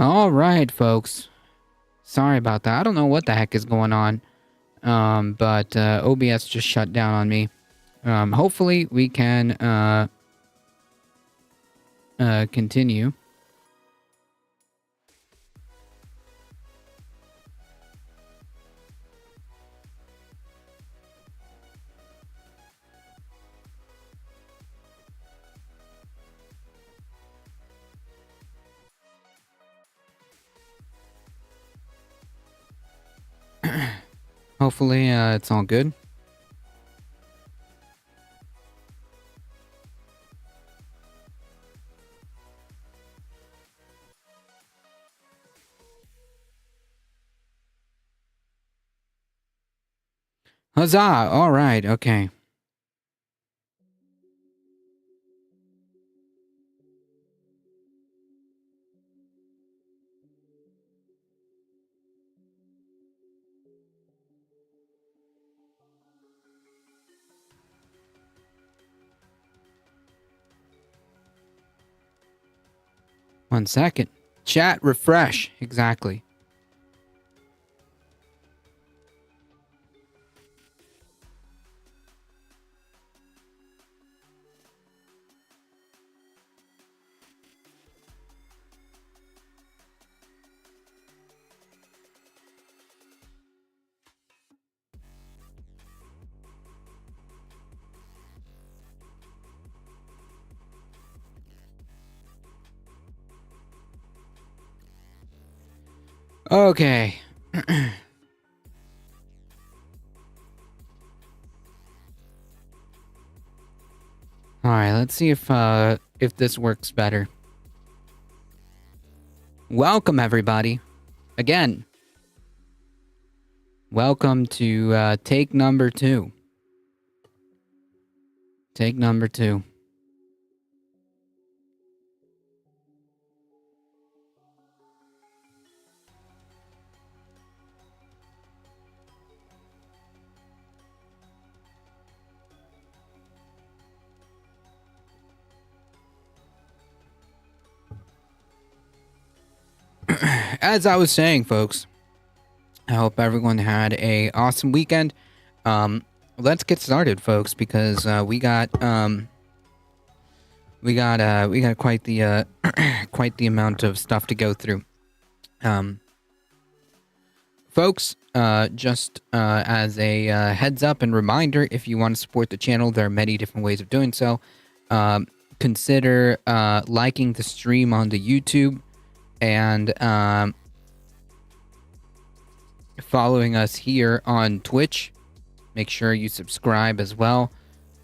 All right, folks. Sorry about that. I don't know what the heck is going on. But OBS just shut down on me. Hopefully we can continue. Hopefully it's all good. Huzzah! All right, okay. One second. Chat refresh. Exactly. Okay. All right, let's see if this works better. Welcome everybody. Again. Welcome to take number 2. Take number 2. As I was saying, folks, I hope everyone had a awesome weekend. Let's get started, folks, because we got quite the quite the amount of stuff to go through. Folks, just as a heads up and reminder, if you want to support the channel, there are many different ways of doing so. Consider liking the stream on the YouTube and following us here on Twitch. Make sure you subscribe as well.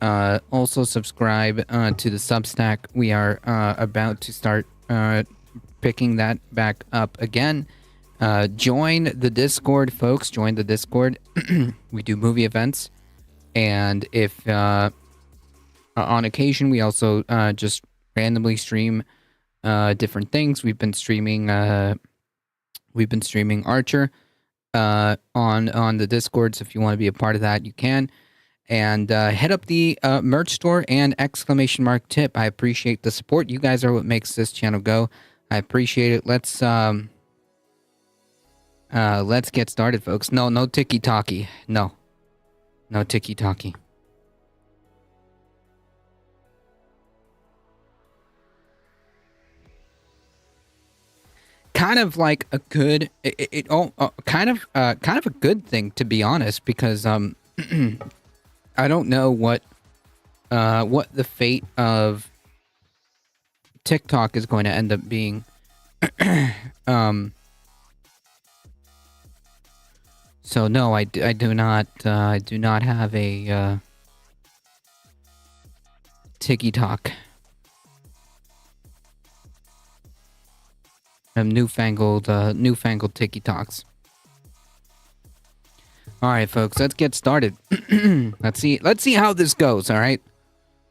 Also subscribe to the Substack. We are about to start picking that back up again. Join the Discord, folks. Join the Discord. We do movie events, and if on occasion we also just randomly stream different things. We've been streaming Archer on the Discord, so if you want to be a part of that, you can. And head up the merch store and !tip. I appreciate the support. You guys are what makes this channel go. I appreciate it. Let's get started, folks. No tiki-talkie. No tiki-talkie. Kind of like a good, kind of a good thing, to be honest, because I don't know what the fate of TikTok is going to end up being. So no, I do not have a TikTok. Newfangled TikToks. All right, folks, let's get started. Let's see how this goes. All right,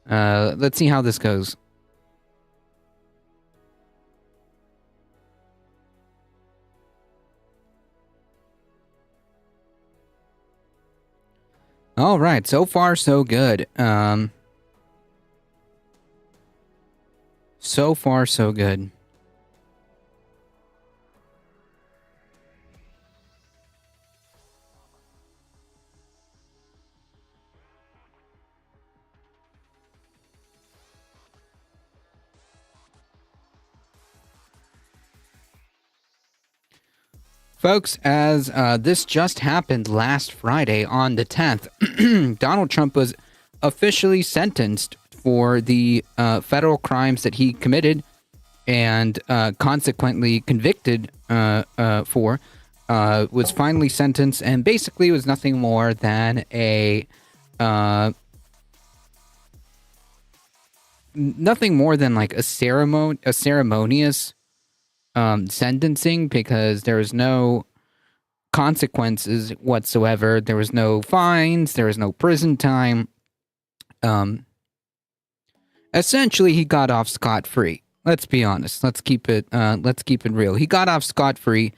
let's see how this goes. All right, so far so good. So far so good. folks, as this just happened last Friday on the 10th, Donald Trump was officially sentenced for the federal crimes that he committed and consequently convicted for, was finally sentenced, and basically was nothing more than nothing more than like a ceremonious sentencing, because there was no consequences whatsoever. There was no fines. There was no prison time. Essentially, he got off scot-free. Let's be honest. Let's keep it real. He got off scot-free,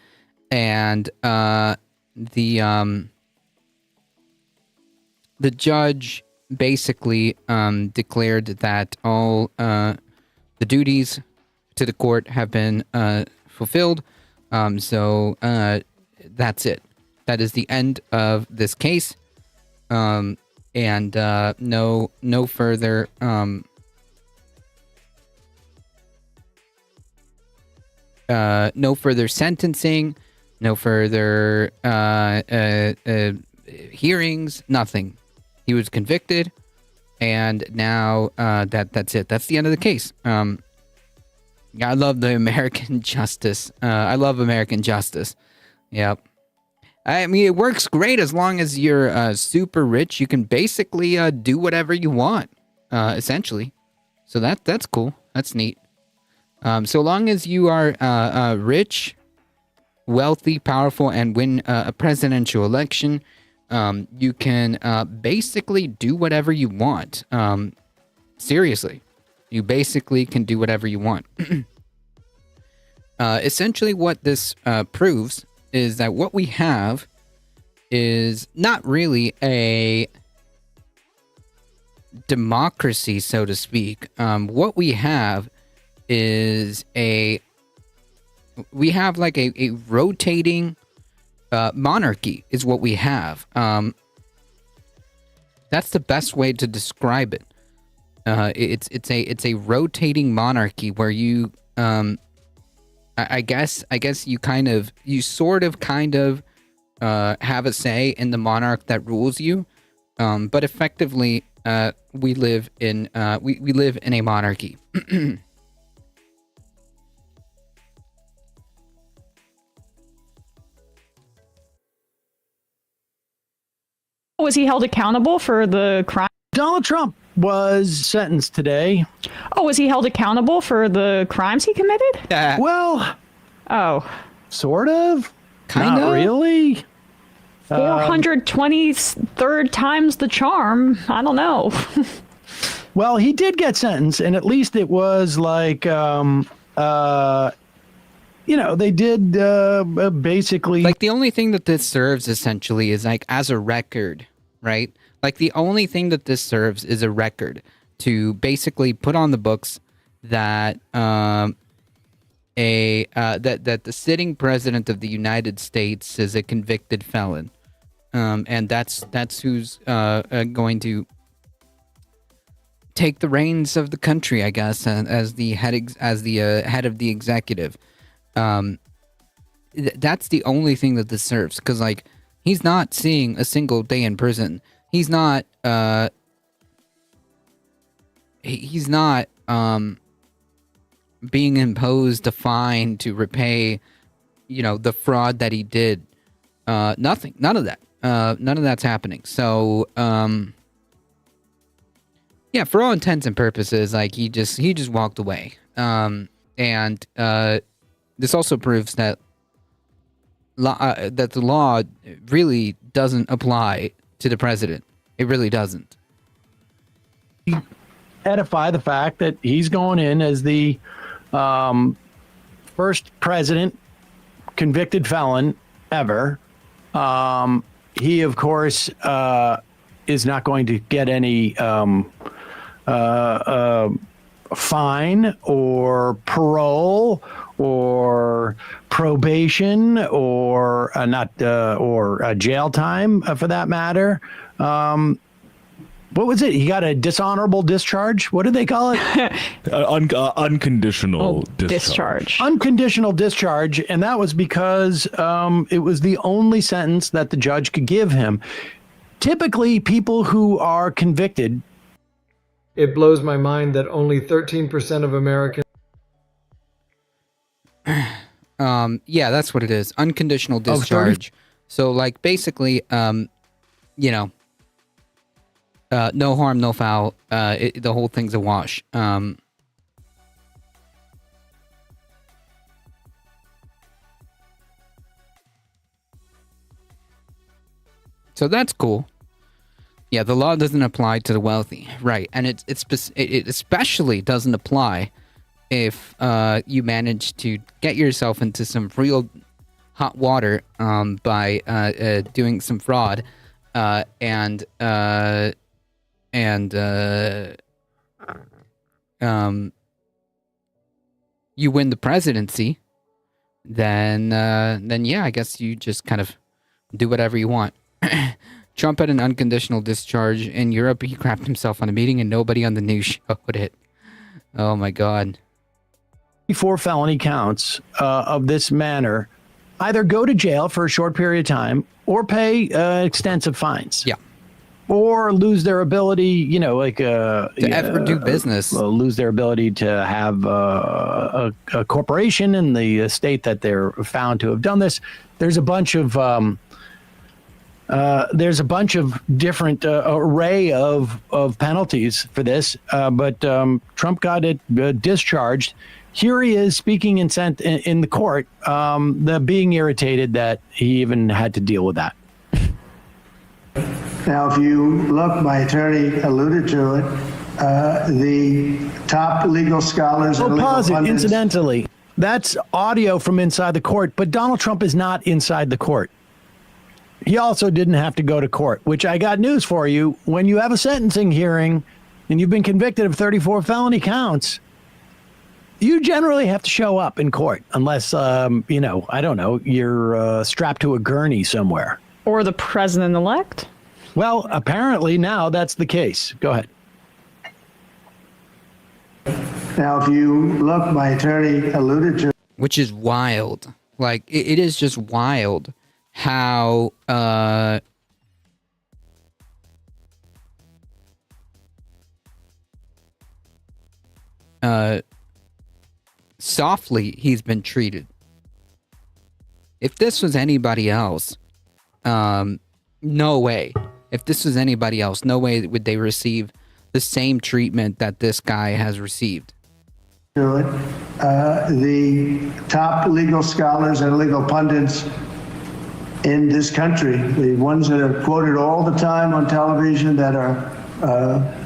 and the judge basically declared that all the duties to the court have been fulfilled. So that's it. That is the end of this case. And no further no further sentencing, no further hearings, nothing. He was convicted, and now that's it. That's the end of the case. I love the American justice. I love American justice. Yep. I mean, it works great as long as you're super rich. You can basically do whatever you want, essentially. So that's cool. That's neat. So long as you are rich, wealthy, powerful, and win a presidential election, you can basically do whatever you want. Seriously. You basically can do whatever you want. Essentially, what this proves is that what we have is not really a democracy, so to speak. What we have is we have like a rotating monarchy is what we have. That's the best way to describe it. It's a rotating monarchy where you I guess you sort of have a say in the monarch that rules you, but effectively we live in a monarchy. Was he held accountable for the crime? Donald Trump was sentenced today. Oh, was he held accountable for the crimes he committed? Well, sort of. Kind Not of. really. 423rd times the charm. I don't know. Well, he did get sentenced, and at least it was like, they did basically. Like, the only thing that this serves essentially is like as a record, right? Like, the only thing that this serves is a record to basically put on the books that that the sitting president of the United States is a convicted felon, and that's who's going to take the reins of the country, I guess, as the head of the executive. That's the only thing that this serves, because like he's not seeing a single day in prison. He's not being imposed a fine to repay, the fraud that he did. Nothing. None of that. None of that's happening. So, yeah, for all intents and purposes, like he just walked away. And this also proves that that the law really doesn't apply to the president. It really doesn't. Edify the fact that he's going in as the first president convicted felon ever. He, of course, is not going to get any fine or parole or probation or jail time for that matter. what was it? He got a dishonorable discharge. What did they call it? Unconditional discharge. Unconditional discharge, and that was because it was the only sentence that the judge could give him. Typically, people who are convicted. It blows my mind that only 13% of Americans. Yeah, that's what it is. Unconditional discharge. So, like, basically, you know, no harm, no foul. The whole thing's a wash. So that's cool. Yeah, the law doesn't apply to the wealthy, right? And it especially doesn't apply if you manage to get yourself into some real hot water by doing some fraud and you win the presidency, then yeah, I guess you just kind of do whatever you want. Trump had an unconditional discharge in Europe. He crapped himself on a meeting and nobody on the news showed it. Oh my God. 4 felony counts of this manner either go to jail for a short period of time or pay extensive fines. Yeah. Or lose their ability, you know, like to ever do business. Lose their ability to have a corporation in the state that they're found to have done this. There's a bunch of different array of penalties for this, but Trump got it discharged. Here he is speaking in the court, being irritated that he even had to deal with that. Now, if you look, my attorney alluded to it, the top legal scholars and legal pause it. pundits. Incidentally, that's audio from inside the court, but Donald Trump is not inside the court. He also didn't have to go to court, which I got news for you. When you have a sentencing hearing and you've been convicted of 34 felony counts, you generally have to show up in court unless, you know, I don't know, you're strapped to a gurney somewhere. Or the president-elect? Well, apparently now that's the case. Go ahead. Now, if you look, my attorney alluded to. Which is wild. Like, it is just wild how softly he's been treated. If this was anybody else, no way. If this was anybody else, no way would they receive the same treatment that this guy has received. The top legal scholars and legal pundits in this country, the ones that are quoted all the time on television, that are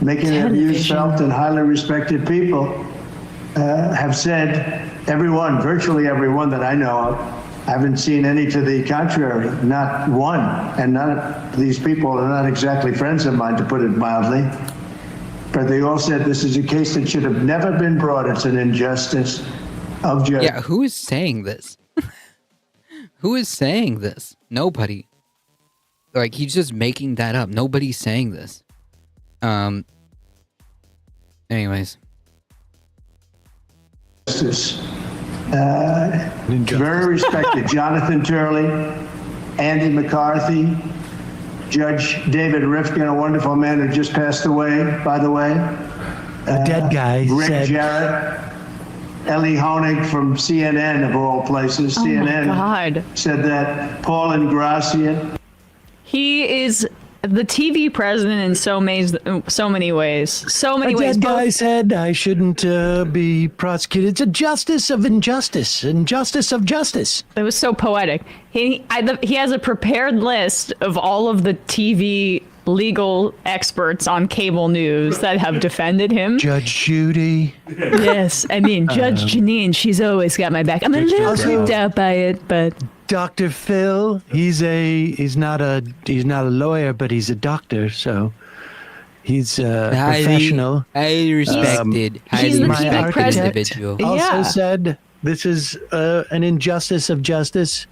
making their views felt, and highly respected people, have said, virtually everyone that I know of, I haven't seen any to the contrary, not one. And none of these people are not exactly friends of mine, to put it mildly. But they all said this is a case that should have never been brought. It's an injustice of justice. Yeah, who is saying this? Who is saying this? Nobody. Like, he's just making that up. Nobody's saying this. Anyways. Justice. Very respected. Jonathan Turley, Andy McCarthy, Judge David Rifkin, a wonderful man who just passed away, by the way. A dead guy. Rick Jarrett, Ellie Honig from CNN, of all places. CNN God. said that. Paul Ingratian. He is the TV president in so many ways. So many ways. A dead guy said I shouldn't be prosecuted. It's a justice of injustice, injustice of justice. It was so poetic. He has a prepared list of all of the TV legal experts on cable news that have defended him. Judge Judy. Yes, I mean Judge Janine. She's always got my back. I'm a little creeped out by it, but Dr. Phil. He's not a lawyer, but he's a doctor, so he's a professional. Highly respected. he's the Highly TV respected president. individual. Also Yeah. said this is an injustice of justice.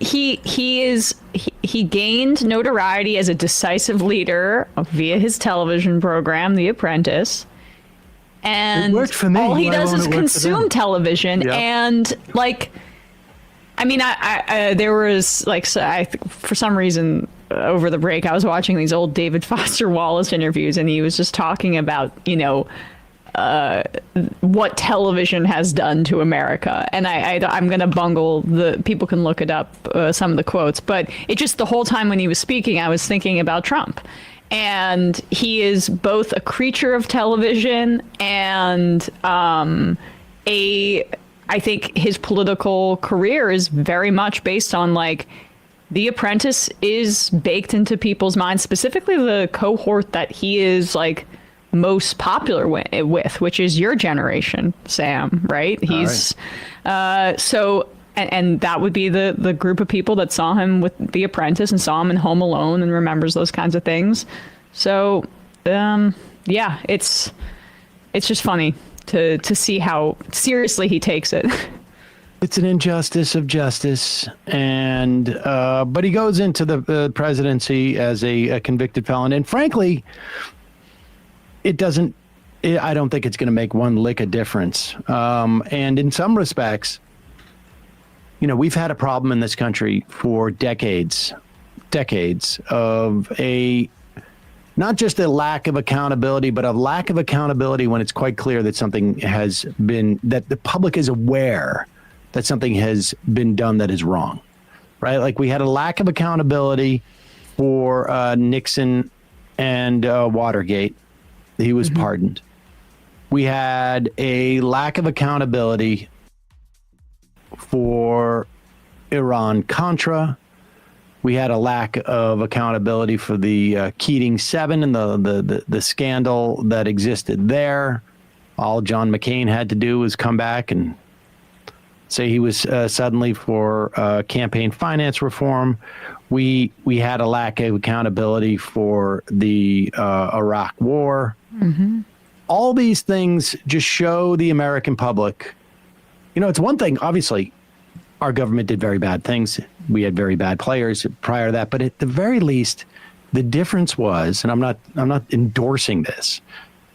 he gained notoriety as a decisive leader via his television program, The Apprentice. And It worked for me. all he Why does won't is it work for consume them? television. Yeah. And like, I mean, I there was like, for some reason over the break, I was watching these old David Foster Wallace interviews, and he was just talking about, what television has done to America. And I'm going to bungle people can look it up, some of the quotes, but it just, the whole time when he was speaking, I was thinking about Trump. And he is both a creature of television and I think his political career is very much based on like The Apprentice is baked into people's minds, specifically the cohort that he is like most popular with, which is your generation, Sam, right? He's so and that would be the group of people that saw him with The Apprentice and saw him in Home Alone and remembers those kinds of things. So yeah, it's just funny to see how seriously he takes it. It's an injustice of justice, and but he goes into the presidency as a convicted felon, and frankly, it doesn't. I don't think it's going to make one lick of difference. And in some respects, we've had a problem in this country for decades of not just a lack of accountability, but a lack of accountability when it's quite clear that something has been, that the public is aware that something has been done that is wrong, right? Like we had a lack of accountability for Nixon and Watergate. He was pardoned. We had a lack of accountability for Iran-Contra. We had a lack of accountability for the Keating 7 and the scandal that existed there. All John McCain had to do was come back and say he was suddenly for campaign finance reform. We had a lack of accountability for the Iraq War. All these things just show the American public, it's one thing, obviously, our government did very bad things. We had very bad players prior to that, but at the very least, the difference was, and I'm not endorsing this,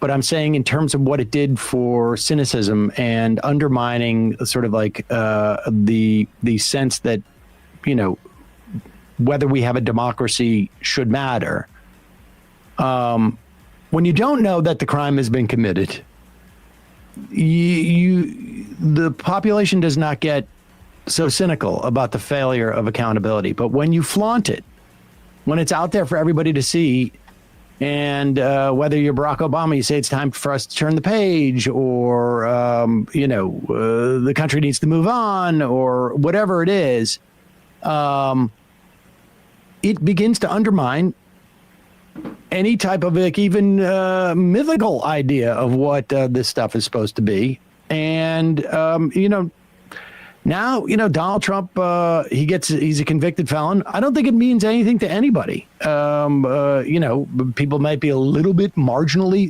but I'm saying in terms of what it did for cynicism and undermining sort of like the sense that, whether we have a democracy should matter. When you don't know that the crime has been committed, the population does not get so cynical about the failure of accountability. But when you flaunt it, when it's out there for everybody to see, and whether you're Barack Obama, you say it's time for us to turn the page, or the country needs to move on, or whatever it is, it begins to undermine any type of even mythical idea of what this stuff is supposed to be. And now, Donald Trump, he's a convicted felon. I don't think it means anything to anybody. People might be a little bit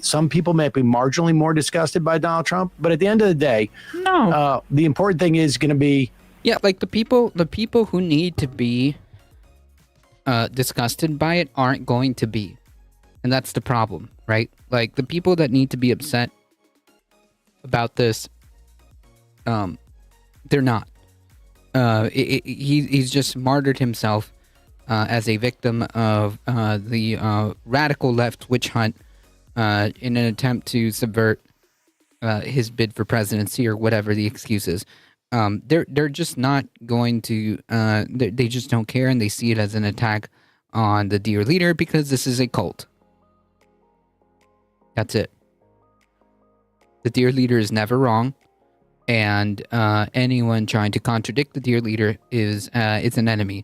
some people might be marginally more disgusted by Donald Trump. But at the end of the day, No. The important thing is going to be, like the people who need to be disgusted by it aren't going to be. And that's the problem, right? Like the people that need to be upset about this, they're not. He's just martyred himself as a victim of the radical left witch hunt in an attempt to subvert his bid for presidency or whatever the excuse is. They're just not going to. They just don't care, and they see it as an attack on the dear leader because this is a cult. That's it. The dear leader is never wrong. And anyone trying to contradict the dear leader is it's an enemy.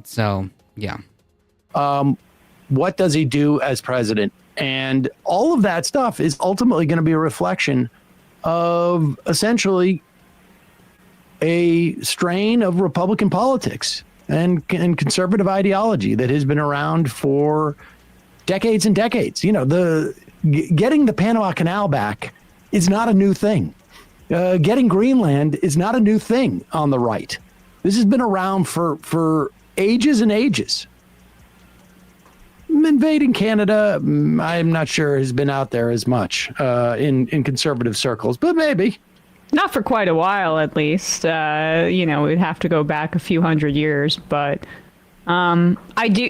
So yeah. What does he do as president? And all of that stuff is ultimately going to be a reflection of essentially a strain of Republican politics and conservative ideology that has been around for decades and decades. Getting the Panama Canal back is not a new thing. Getting Greenland is not a new thing on the right. This has been around for ages and ages. Invading Canada, I'm not sure has been out there as much in conservative circles, but maybe. Not for quite a while, at least. We'd have to go back a few hundred years, but I do,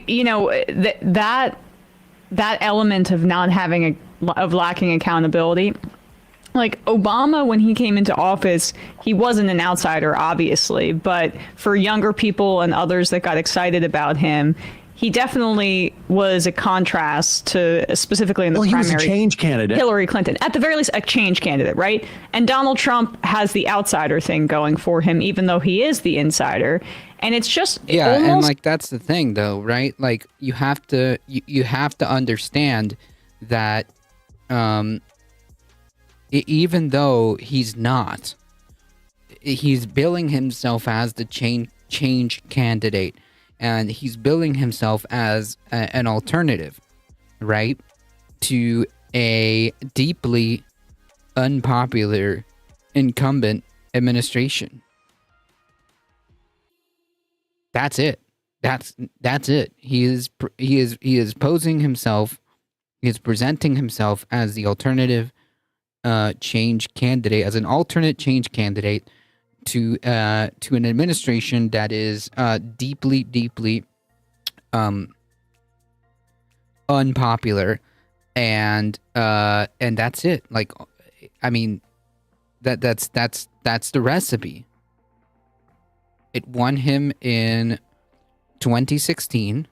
that element of not having of lacking accountability. Like Obama, when he came into office, he wasn't an outsider, obviously, but for younger people and others that got excited about him, he definitely was a contrast to, specifically in the primary, he was a change candidate. Hillary Clinton. At the very least, a change candidate, right? And Donald Trump has the outsider thing going for him, even though he is the insider. And it's just and like that's the thing, though, right? Like you have to understand that even though he's not, he's billing himself as the change candidate. And he's billing himself as an alternative, right, to a deeply unpopular incumbent administration. That's it. That's it. He is posing himself. He is presenting himself as the alternative change candidate, as an alternate change candidate to an administration that is deeply unpopular, and that's it. Like, I mean, that's the recipe. It won him in 2016,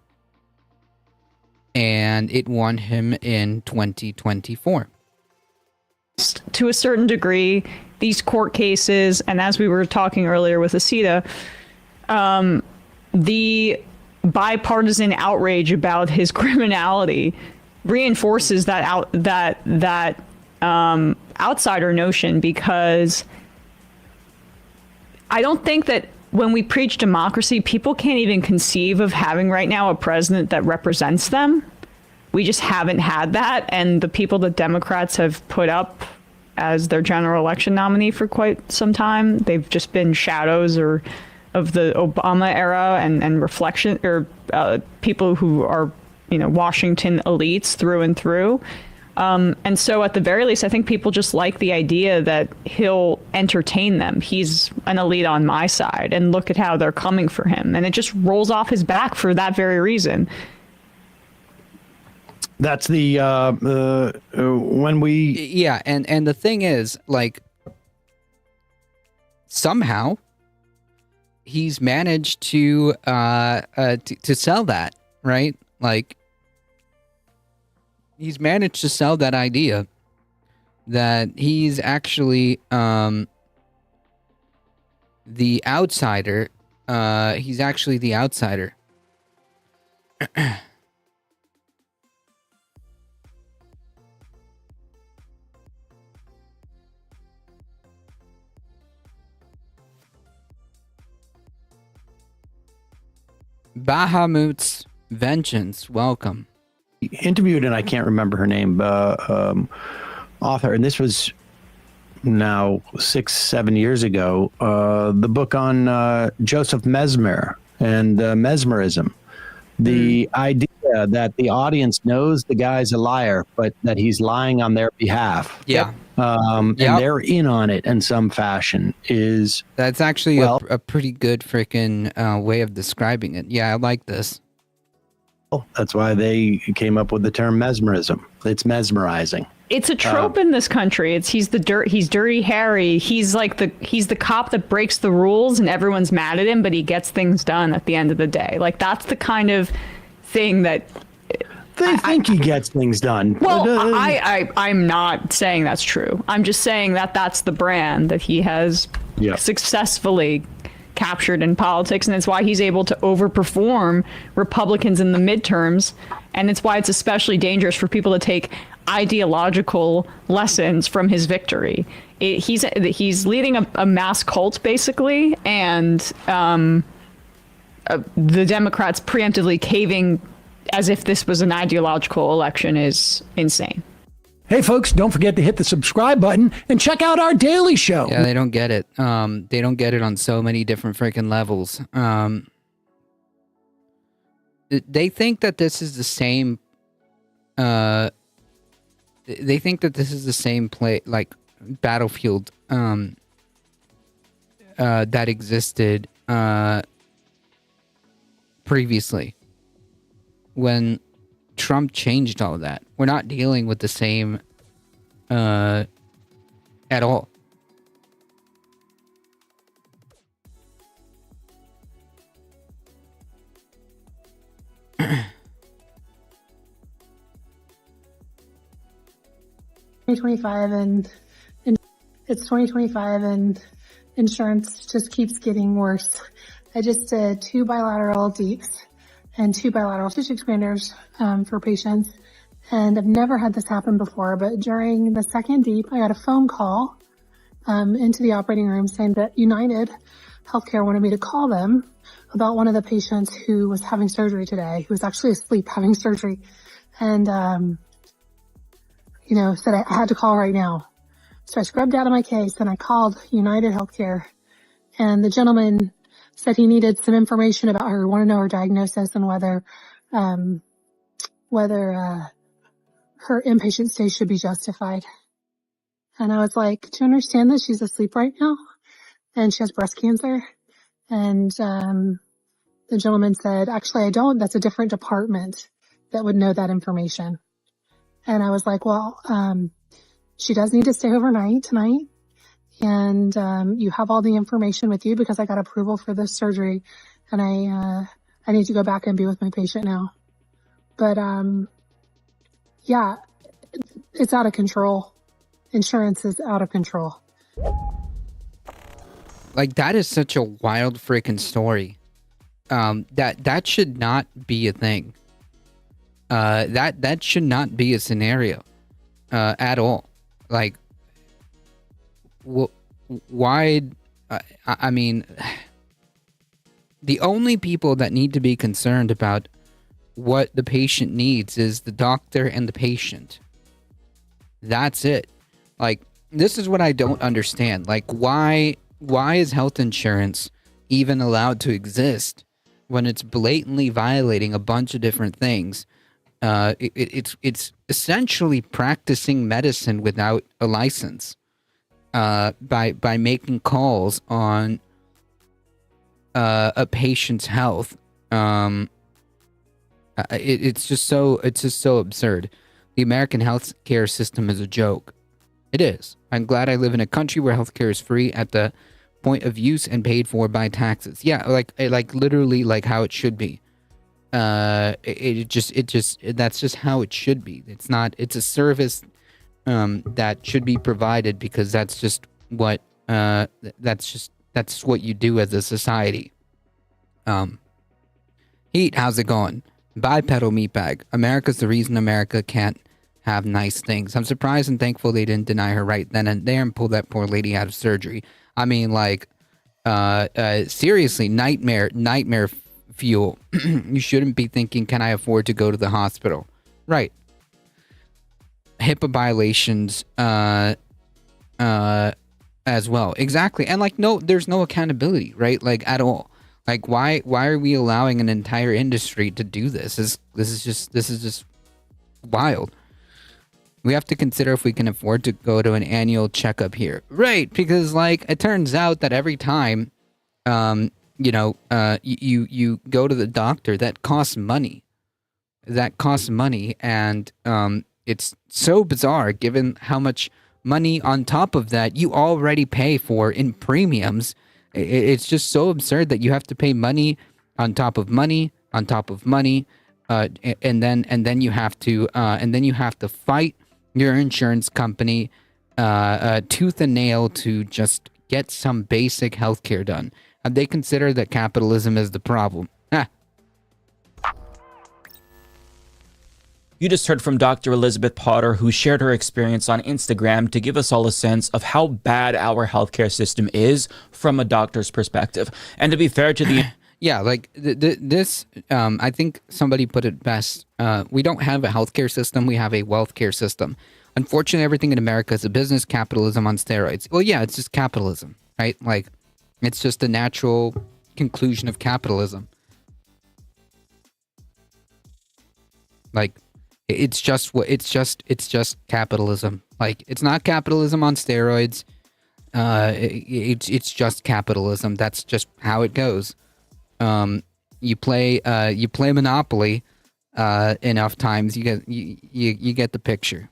and it won him in 2024. To a certain degree, these court cases, and as we were talking earlier with Asita, the bipartisan outrage about his criminality reinforces that outsider notion, because I don't think that when we preach democracy, people can't even conceive of having right now a president that represents them. We just haven't had that, and the people that Democrats have put up as their general election nominee for quite some time, they've just been shadows of the Obama era and reflection, or people who are, Washington elites through and through. And so at the very least, I think people just like the idea that he'll entertain them. He's an elite on my side, and look at how they're coming for him. And it just rolls off his back for that very reason. That's the when we and the thing is, like, somehow he's managed to sell that, right? Like, he's managed to sell that idea that he's actually the outsider. He's actually the outsider. Bahamut's Vengeance, welcome. Interviewed, and I can't remember her name, author, and this was now 6-7 years ago, the book on Joseph Mesmer and mesmerism. The idea that the audience knows the guy's a liar, but that he's lying on their behalf. Yeah. And they're in on it in some fashion is... That's actually a pretty good freaking way of describing it. Yeah, I like this. That's why they came up with the term mesmerism. It's mesmerizing. It's a trope in this country. He's Dirty Harry. He's the cop that breaks the rules and everyone's mad at him, but he gets things done at the end of the day. Like, that's the kind of thing that they think he gets things done. Well, I'm not saying that's true. I'm just saying that that's the brand that he has successfully captured in politics, and it's why he's able to overperform Republicans in the midterms, and it's why it's especially dangerous for people to take ideological lessons from his victory. He's leading a mass cult, basically, and the Democrats preemptively caving as if this was an ideological election is insane. Hey, folks, don't forget to hit the subscribe button and check out our daily show. Yeah, they don't get it. They don't get it on so many different freaking levels. They think that this is the same. They think that this is the same play, like battlefield, that existed previously when Trump changed all of that. We're not dealing with the same at all. and it's 2025 and insurance just keeps getting worse. I just did 2 bilateral deeps and 2 bilateral tissue expanders for patients. And I've never had this happen before, but during the second deep, I got a phone call into the operating room saying that United Healthcare wanted me to call them about one of the patients who was having surgery today, who was actually asleep having surgery. And, said I had to call right now. So I scrubbed out of my case and I called United Healthcare, and the gentleman said he needed some information about her, wanted to know her diagnosis and whether her inpatient stay should be justified. And I was like, do you understand that she's asleep right now and she has breast cancer? And the gentleman said, actually, I don't. That's a different department that would know that information. And I was like, well, she does need to stay overnight tonight. And you have all the information with you because I got approval for this surgery. And I need to go back and be with my patient now. But yeah, it's out of control. Insurance is out of control. Like, that is such a wild freaking story. That should not be a thing. That should not be a scenario at all. Like, why? I mean, the only people that need to be concerned about what the patient needs is the doctor and the patient. That's it. Like, this is what I don't understand. Like, why is health insurance even allowed to exist when it's blatantly violating a bunch of different things? It's essentially practicing medicine without a license, by making calls on a patient's health. It's just so absurd. The American healthcare system is a joke. It is. I'm glad I live in a country where healthcare is free at the point of use and paid for by taxes. Yeah, like literally like how it should be. That's just how it should be. It's a service that should be provided because that's just what you do as a society. Heat, how's it going? Bipedal meatbag. America's the reason America can't have nice things. I'm surprised and thankful they didn't deny her right then and there and pull that poor lady out of surgery. I mean, like, seriously, nightmare fuel. You shouldn't be thinking, can I afford to go to the hospital? Right. HIPAA violations as well. Exactly. And like, no, there's no accountability, right? Like, at all. Like, why are we allowing an entire industry to do this? This is just wild. We have to consider if we can afford to go to an annual checkup here. Right, because like it turns out that every time you go to the doctor, that costs money. And it's so bizarre given how much money on top of that you already pay for in premiums. It's just so absurd that you have to pay money on top of money on top of money, and then you have to fight your insurance company tooth and nail to just get some basic healthcare done. And they consider that capitalism is the problem. You just heard from Dr. Elizabeth Potter, who shared her experience on Instagram to give us all a sense of how bad our healthcare system is from a doctor's perspective. And to be fair to the... Yeah, like this, I think somebody put it best. We don't have a healthcare system. We have a wealthcare system. unfortunately, everything in America is a business capitalism on steroids. Well, yeah, it's just capitalism, right? Like, it's just the natural conclusion of capitalism. Like, it's just capitalism. Like, it's not capitalism on steroids. It's just capitalism. That's just how it goes. You play Monopoly enough times, you get the picture.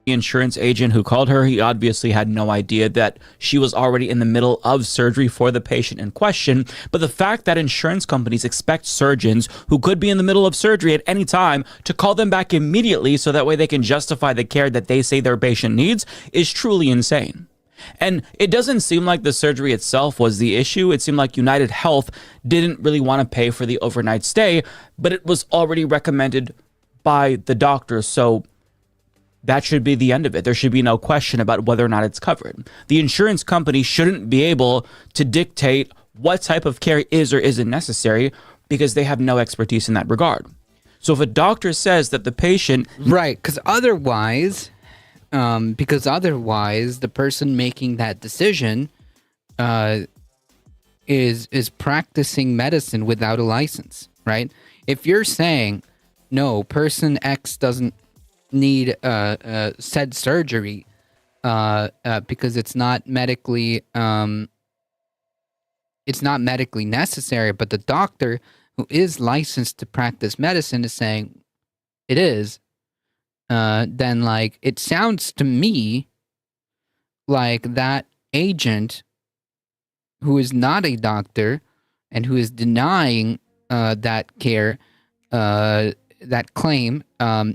The insurance agent who called her, he obviously had no idea that she was already in the middle of surgery for the patient in question. But the fact that insurance companies expect surgeons who could be in the middle of surgery at any time to call them back immediately so that way they can justify the care that they say their patient needs is truly insane. And it doesn't seem like the surgery itself was the issue. It seemed like United Health didn't really want to pay for the overnight stay, but it was already recommended by the doctor. So that should be the end of it. There should be no question about whether or not it's covered. The insurance company shouldn't be able to dictate what type of care is or isn't necessary because they have no expertise in that regard. So if a doctor says that the patient... Right, because otherwise, the person making that decision is practicing medicine without a license, right? If you're saying, no, person X doesn't need said surgery because it's not medically necessary, but the doctor who is licensed to practice medicine is saying it is, then like it sounds to me like that agent who is not a doctor and who is denying that care, that claim,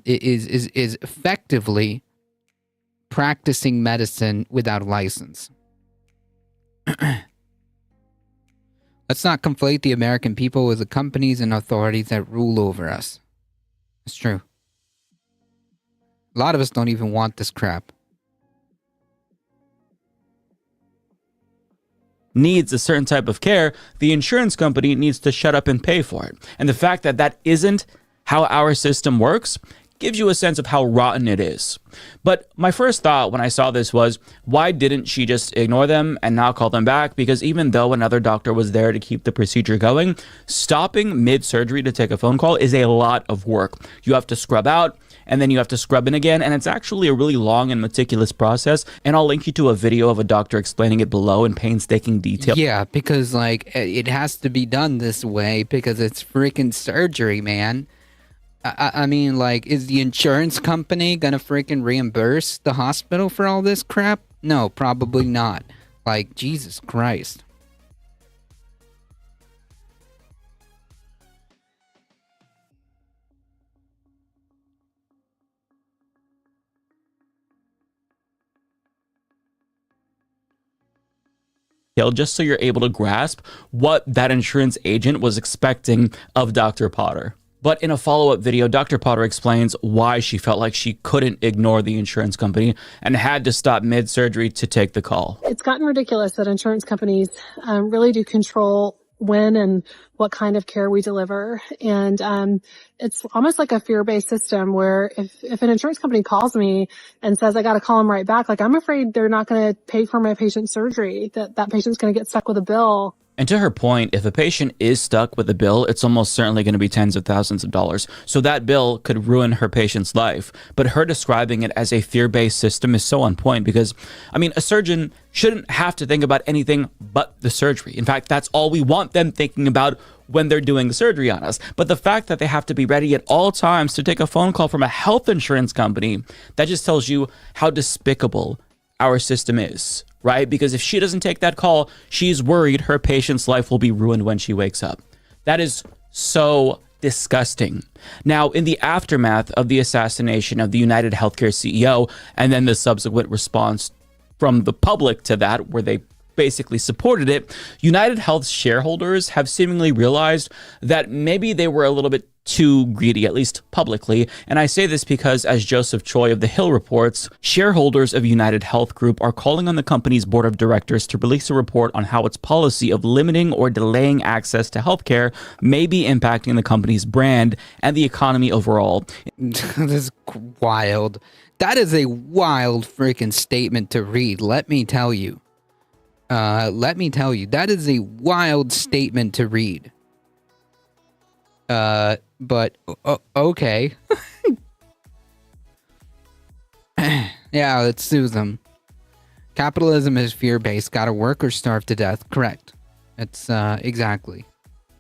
is effectively practicing medicine without a license. Let's not conflate the American people with the companies and authorities that rule over us. It's true. A lot of us don't even want this crap. Needs a certain type of care, the insurance company needs to shut up and pay for it. And the fact that that isn't how our system works gives you a sense of how rotten it is. But my first thought when I saw this was, why didn't she just ignore them and not call them back? Because even though another doctor was there to keep the procedure going, stopping mid-surgery to take a phone call is a lot of work. You have to scrub out, and then you have to scrub in again, and it's actually a really long and meticulous process. And I'll link you to a video of a doctor explaining it below in painstaking detail. Yeah, because like it has to be done this way because it's freaking surgery, man. I mean, like, is the insurance company gonna freaking reimburse the hospital for all this crap? No, probably not. Like, Jesus Christ. Just so you're able to grasp what that insurance agent was expecting of Dr. Potter. But in a follow-up video, Dr. Potter explains why she felt like she couldn't ignore the insurance company and had to stop mid-surgery to take the call. It's gotten ridiculous that insurance companies really do control when and what kind of care we deliver. And it's almost like a fear-based system where if an insurance company calls me and says I got to call them right back, like I'm afraid they're not going to pay for my patient's surgery, that patient's going to get stuck with a bill. And to her point, if a patient is stuck with a bill, it's almost certainly going to be tens of thousands of dollars. So that bill could ruin her patient's life. But her describing it as a fear-based system is so on point because, I mean, a surgeon shouldn't have to think about anything but the surgery. In fact, that's all we want them thinking about when they're doing the surgery on us. But the fact that they have to be ready at all times to take a phone call from a health insurance company, that just tells you how despicable our system is. Right? Because if she doesn't take that call, she's worried her patient's life will be ruined when she wakes up. That is so disgusting. Now, in the aftermath of the assassination of the United Healthcare CEO and then the subsequent response from the public to that, where they basically supported it, United Health's shareholders have seemingly realized that maybe they were a little bit too greedy, at least publicly. And I say this because, as Joseph Choi of The Hill reports, shareholders of United Health Group are calling on the company's board of directors to release a report on how its policy of limiting or delaying access to healthcare may be impacting the company's brand and the economy overall. This is wild. That is a wild freaking statement to read. Let me tell you. That is a wild statement to read. But okay. Yeah, let's sue them. Capitalism is fear-based. Gotta work or starve to death. Correct. That's exactly.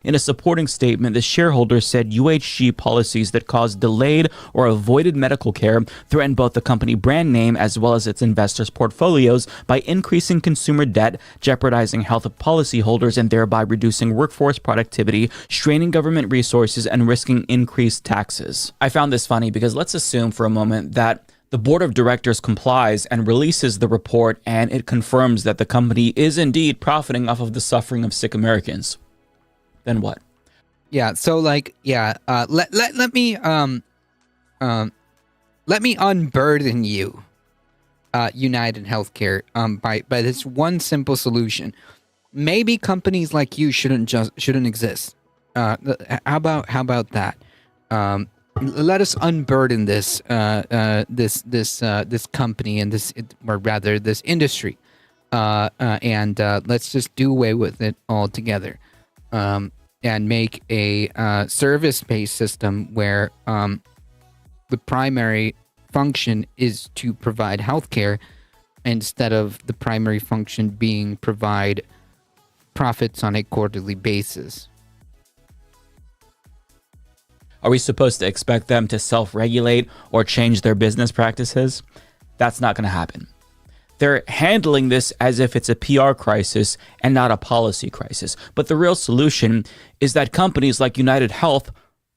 In a supporting statement, the shareholders said UHG policies that cause delayed or avoided medical care threaten both the company brand name as well as its investors' portfolios by increasing consumer debt, jeopardizing health of policyholders, and thereby reducing workforce productivity, straining government resources, and risking increased taxes. I found this funny because let's assume for a moment that the board of directors complies and releases the report, and it confirms that the company is indeed profiting off of the suffering of sick Americans. Then what? Yeah, so like, let me unburden you, United Healthcare, by this one simple solution. Maybe companies like you shouldn't exist. How about that? Let us unburden this this company and this industry, and let's just do away with it altogether. And make a service-based system where the primary function is to provide healthcare instead of the primary function being provide profits on a quarterly basis. Are we supposed to expect them to self-regulate or change their business practices? That's not going to happen. They're handling this as if it's a PR crisis and not a policy crisis. But the real solution is that companies like United Health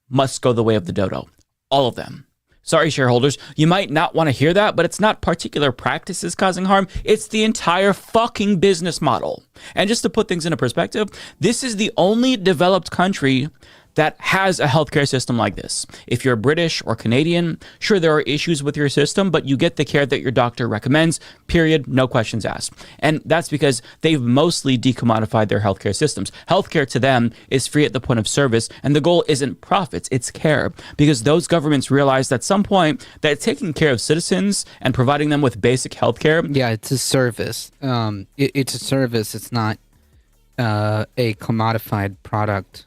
must go the way of the dodo. All of them. Sorry, shareholders, you might not want to hear that, but it's not particular practices causing harm. It's the entire fucking business model. And just to put things into perspective, this is the only developed country that has a healthcare system like this. If you're British or Canadian, sure, there are issues with your system, but you get the care that your doctor recommends, period, no questions asked. And that's because they've mostly decommodified their healthcare systems. Healthcare to them is free at the point of service, and the goal isn't profits, it's care. Because those governments realized at some point that taking care of citizens and providing them with basic healthcare... Yeah, it's a service. It's a service, it's not a commodified product.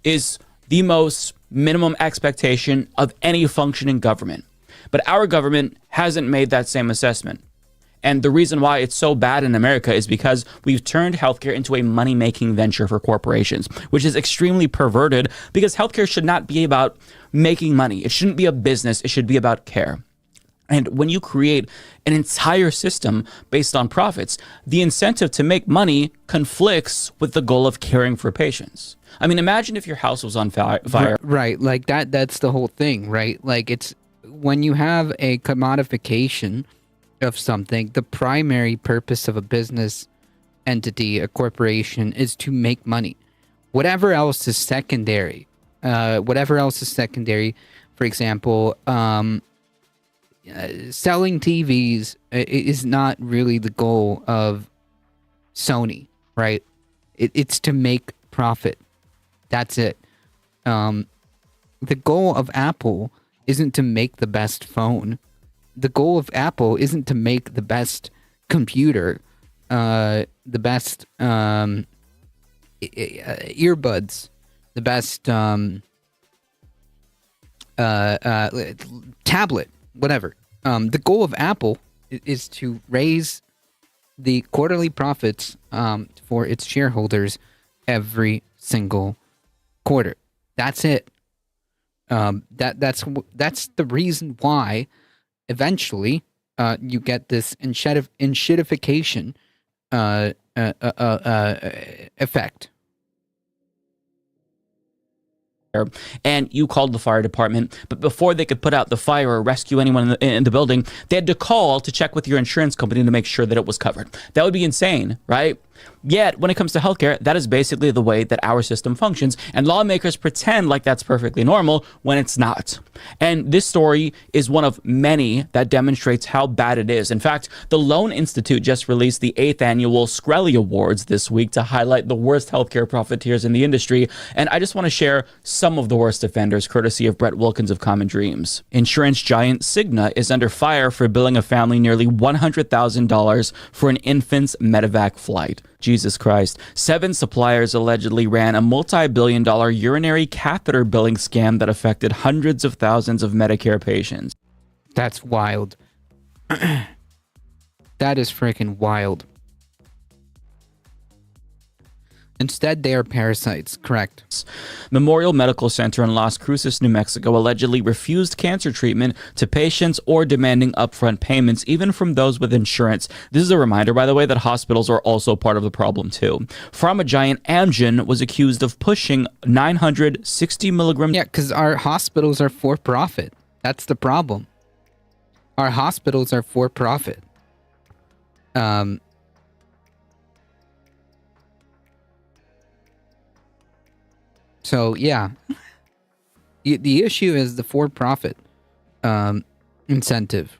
Is the most minimum expectation of any functioning government. But our government hasn't made that same assessment. And the reason why it's so bad in America is because we've turned healthcare into a money-making venture for corporations, which is extremely perverted because healthcare should not be about making money. It shouldn't be a business. It should be about care. And when you create an entire system based on profits, the incentive to make money conflicts with the goal of caring for patients. I mean, imagine if your house was on fire. Right, like that's the whole thing, right? Like it's when you have a commodification of something, the primary purpose of a business entity, a corporation, is to make money. Whatever else is secondary, for example, selling TVs is not really the goal of Sony, right? It's to make profit. That's it. The goal of Apple isn't to make the best phone. The goal of Apple isn't to make the best computer, the best earbuds, the best tablet, whatever. The goal of Apple is to raise the quarterly profits for its shareholders every single quarter. That's it. That's the reason why eventually you get this enshittification effect. and you called the fire department, but before they could put out the fire or rescue anyone in the building, they had to call to check with your insurance company to make sure that it was covered. That would be insane, right? Yet, when it comes to healthcare, that is basically the way that our system functions, and lawmakers pretend like that's perfectly normal when it's not. And this story is one of many that demonstrates how bad it is. In fact, the Loan Institute just released the 8th annual Skrelly Awards this week to highlight the worst healthcare profiteers in the industry, and I just want to share some of the worst offenders, courtesy of Brett Wilkins of Common Dreams. Insurance giant Cigna is under fire for billing a family nearly $100,000 for an infant's medevac flight. Jesus Christ. 7 suppliers allegedly ran a multi-billion-dollar urinary catheter billing scam that affected hundreds of thousands of Medicare patients. That's wild. That is freaking wild. Instead, they are parasites, correct. Memorial Medical Center in Las Cruces, New Mexico, allegedly refused cancer treatment to patients or demanding upfront payments, even from those with insurance. This is a reminder, by the way, that hospitals are also part of the problem, too. Pharma giant Amgen was accused of pushing 960 milligram... Yeah, because our hospitals are for profit. That's the problem. Our hospitals are for profit. So, yeah, the issue is the for-profit incentive.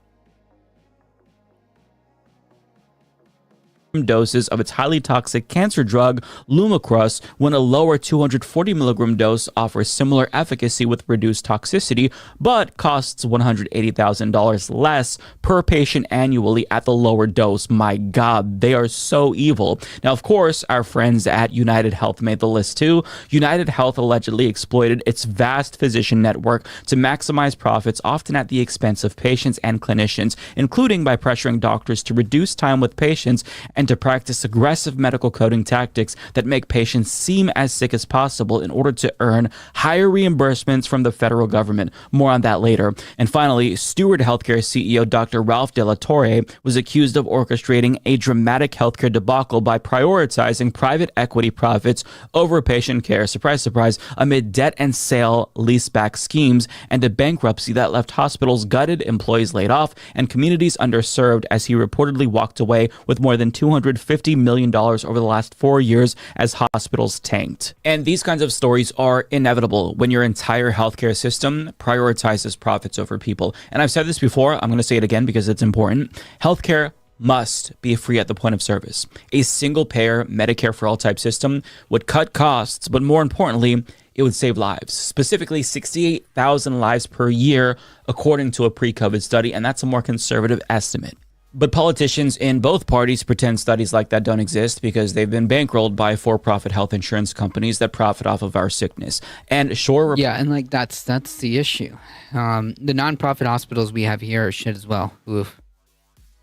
Doses of its highly toxic cancer drug Lumakras, when a lower 240 milligram dose offers similar efficacy with reduced toxicity, but costs $180,000 less per patient annually at the lower dose. My God, they are so evil. Now, of course, our friends at United Health made the list too. United Health allegedly exploited its vast physician network to maximize profits, often at the expense of patients and clinicians, including by pressuring doctors to reduce time with patients and to practice aggressive medical coding tactics that make patients seem as sick as possible in order to earn higher reimbursements from the federal government. More on that later. And finally, Steward Healthcare CEO Dr. Ralph De La Torre was accused of orchestrating a dramatic healthcare debacle by prioritizing private equity profits over patient care. Surprise, surprise, amid debt and sale leaseback schemes and a bankruptcy that left hospitals gutted, employees laid off, and communities underserved, as he reportedly walked away with more than $250 million over the last 4 years as hospitals tanked. And these kinds of stories are inevitable when your entire healthcare system prioritizes profits over people. And I've said this before, I'm going to say it again because it's important. Healthcare must be free at the point of service. A single-payer Medicare for all type system would cut costs, but more importantly, it would save lives, specifically 68,000 lives per year, according to a pre-COVID study, and that's a more conservative estimate. But politicians in both parties pretend studies like that don't exist because they've been bankrolled by for-profit health insurance companies that profit off of our sickness. And sure, yeah, and like that's the issue. The nonprofit hospitals we have here are shit as well. Oof.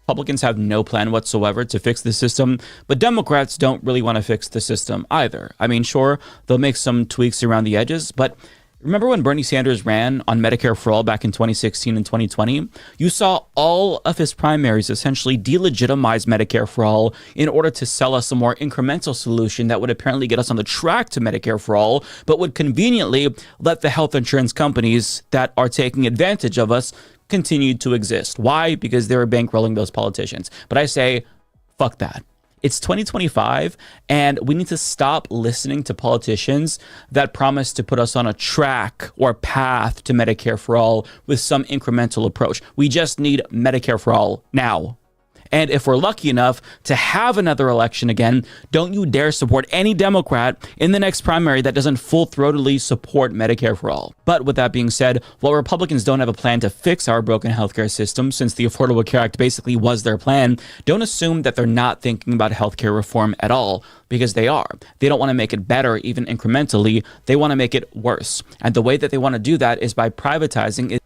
Republicans have no plan whatsoever to fix the system, but Democrats don't really want to fix the system either. I mean, sure, they'll make some tweaks around the edges, but remember when Bernie Sanders ran on Medicare for All back in 2016 and 2020? You saw all of his primaries essentially delegitimize Medicare for All in order to sell us a more incremental solution that would apparently get us on the track to Medicare for All, but would conveniently let the health insurance companies that are taking advantage of us continue to exist. Why? Because they were bankrolling those politicians. But I say, fuck that. It's 2025, and we need to stop listening to politicians that promise to put us on a track or path to Medicare for All with some incremental approach. We just need Medicare for All now. And if we're lucky enough to have another election again, don't you dare support any Democrat in the next primary that doesn't full-throatedly support Medicare for All. But with that being said, while Republicans don't have a plan to fix our broken healthcare system, since the Affordable Care Act basically was their plan, don't assume that they're not thinking about healthcare reform at all, because they are. They don't want to make it better, even incrementally. They want to make it worse. And the way that they want to do that is by privatizing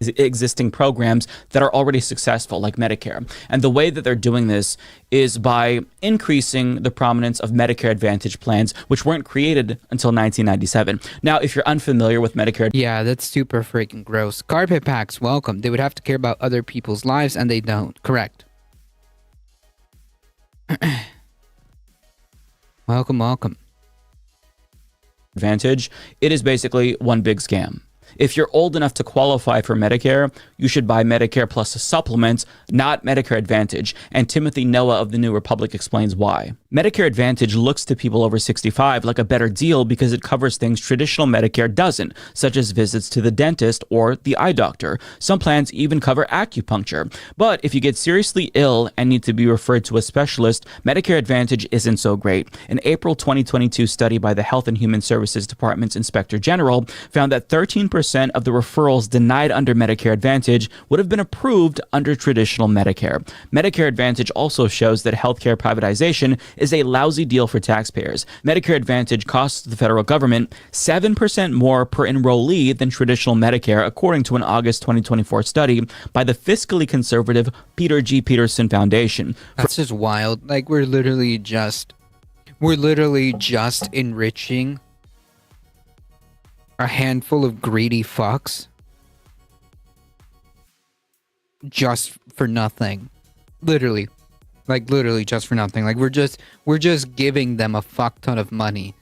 existing programs that are already successful, like Medicare. And the way that they're doing this is by increasing the prominence of Medicare Advantage plans, which weren't created until 1997. Now, if you're unfamiliar with Medicare... Yeah, that's super freaking gross. Carpet packs, welcome. They would have to care about other people's lives, and they don't. Correct. Welcome, welcome. Advantage, it is basically one big scam. If you're old enough to qualify for Medicare, you should buy Medicare Plus a supplement, not Medicare Advantage. And Timothy Noah of the New Republic explains why. Medicare Advantage looks to people over 65 like a better deal because it covers things traditional Medicare doesn't, such as visits to the dentist or the eye doctor. Some plans even cover acupuncture. But if you get seriously ill and need to be referred to a specialist, Medicare Advantage isn't so great. An April 2022 study by the Health and Human Services Department's Inspector General found that 13% of the referrals denied under Medicare Advantage would have been approved under traditional Medicare. Medicare Advantage also shows that healthcare privatization is a lousy deal for taxpayers. Medicare Advantage costs the federal government 7% more per enrollee than traditional Medicare, according to an August 2024 study by the fiscally conservative Peter G. Peterson Foundation. That's just wild. Like we're literally just enriching a handful of greedy fucks just for nothing. Literally just for nothing. Like we're just giving them a fuck ton of money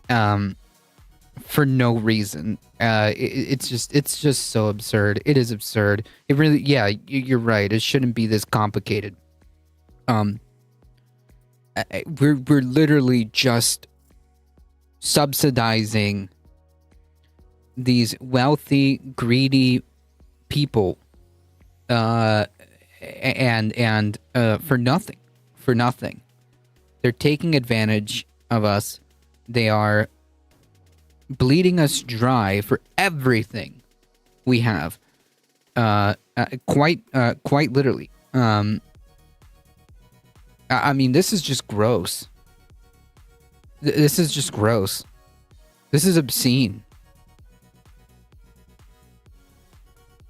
for no reason. It's just so absurd. It is absurd. It really, yeah, you're right. It shouldn't be this complicated. We're literally just subsidizing these wealthy, greedy people, and for nothing. They're taking advantage of us. They are bleeding us dry for everything we have. Quite literally. I mean, this is just gross. This is just gross. This is obscene.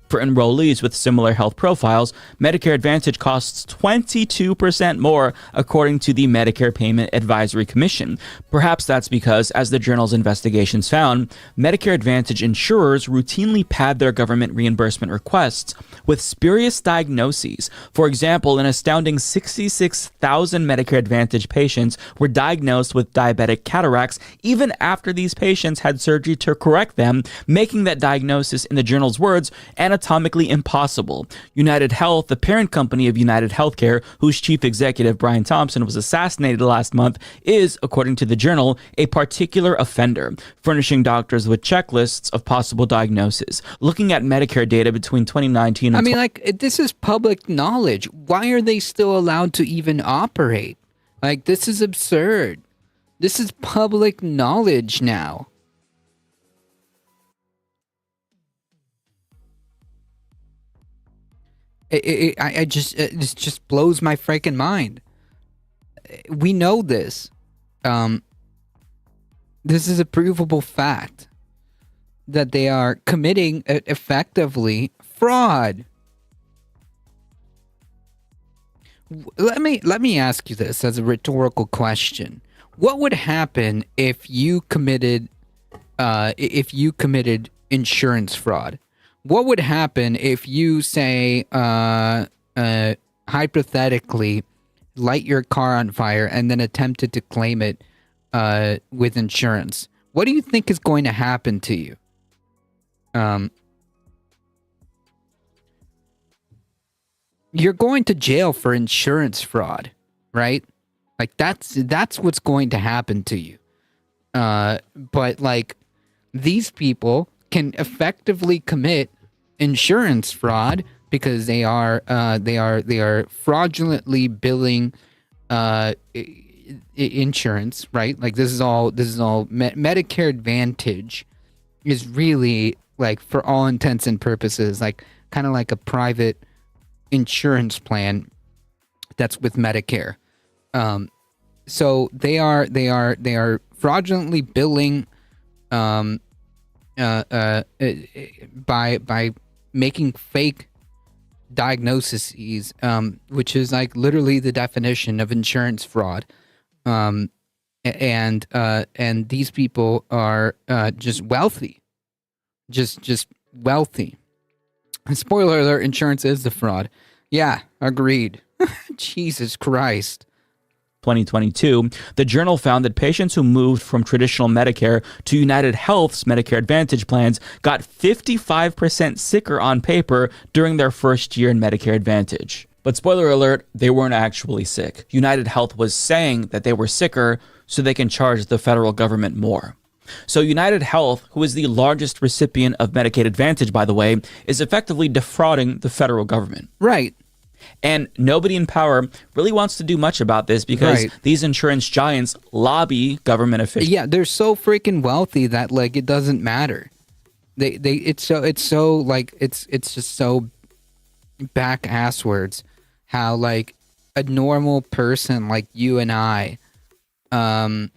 For enrollees with similar health profiles, Medicare Advantage costs 22% more, according to the Medicare Payment Advisory Commission. Perhaps that's because, as the journal's investigations found, Medicare Advantage insurers routinely pad their government reimbursement requests with spurious diagnoses. For example, an astounding 66,000 Medicare Advantage patients were diagnosed with diabetic cataracts even after these patients had surgery to correct them, making that diagnosis, in the journal's words, anatomically impossible. United Health, the parent company of United Healthcare, whose chief executive, Brian Thompson, was assassinated last month, is, according to the journal, a particular offender, furnishing doctors with checklists of possible diagnoses. Looking at Medicare data between 2019 and this is public knowledge. Why are they still allowed to even operate? Like, this is absurd. This is public knowledge now. It just blows my freaking mind. We know this. This is a provable fact that they are committing effectively fraud. Let me ask you this as a rhetorical question. What would happen if you committed insurance fraud? What would happen if you, say, hypothetically, light your car on fire and then attempted to claim it with insurance? What do you think is going to happen to you? You're going to jail for insurance fraud, right? Like, that's what's going to happen to you. But like, these people can effectively commit insurance fraud because they are fraudulently billing insurance, right? Like, this is all Medicare Advantage is really, like, for all intents and purposes, like kind of like a private insurance plan that's with Medicare. So they are fraudulently billing by making fake diagnoses, which is like literally the definition of insurance fraud. And these people are just wealthy, just wealthy. Spoiler alert: insurance is the fraud. Yeah, agreed. Jesus Christ. 2022, the journal found that patients who moved from traditional Medicare to United Health's Medicare Advantage plans got 55% sicker on paper during their first year in Medicare Advantage. But spoiler alert, they weren't actually sick. United Health was saying that they were sicker so they can charge the federal government more. So United Health, who is the largest recipient of Medicaid Advantage, by the way, is effectively defrauding the federal government. Right. And nobody in power really wants to do much about this because these insurance giants lobby government officials. Yeah, they're so freaking wealthy that like it doesn't matter. It's just so back ass words how like a normal person like you and I can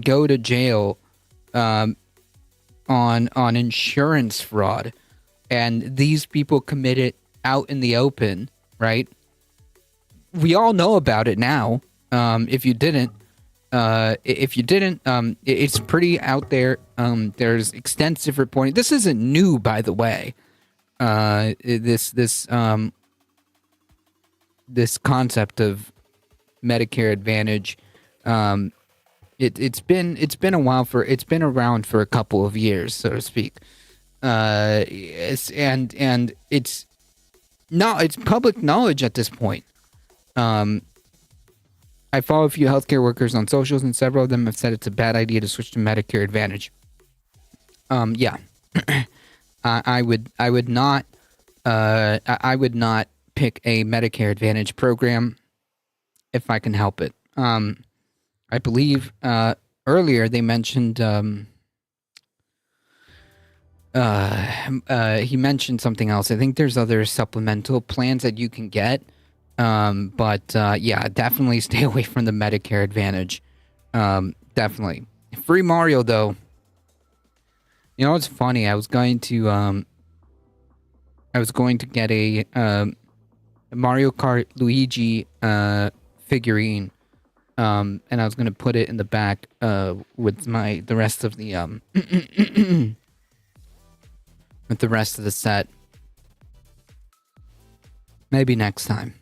go to jail on insurance fraud. And these people commit it out in the open, right? We all know about it now. If you didn't, it's pretty out there. There's extensive reporting. This isn't new, by the way. This concept of Medicare Advantage, it's been a while it's been around for a couple of years, so to speak. It's public knowledge at this point. I follow a few healthcare workers on socials, and several of them have said it's a bad idea to switch to Medicare Advantage. Yeah, I would not pick a Medicare Advantage program if I can help it. I believe earlier they mentioned he mentioned something else. I think there's other supplemental plans that you can get. But yeah, definitely stay away from the Medicare Advantage. Definitely. Free Mario though. You know what's funny? I was going to get a Mario Kart Luigi figurine. And I was gonna put it in the back with the rest of the with the rest of the set. Maybe next time.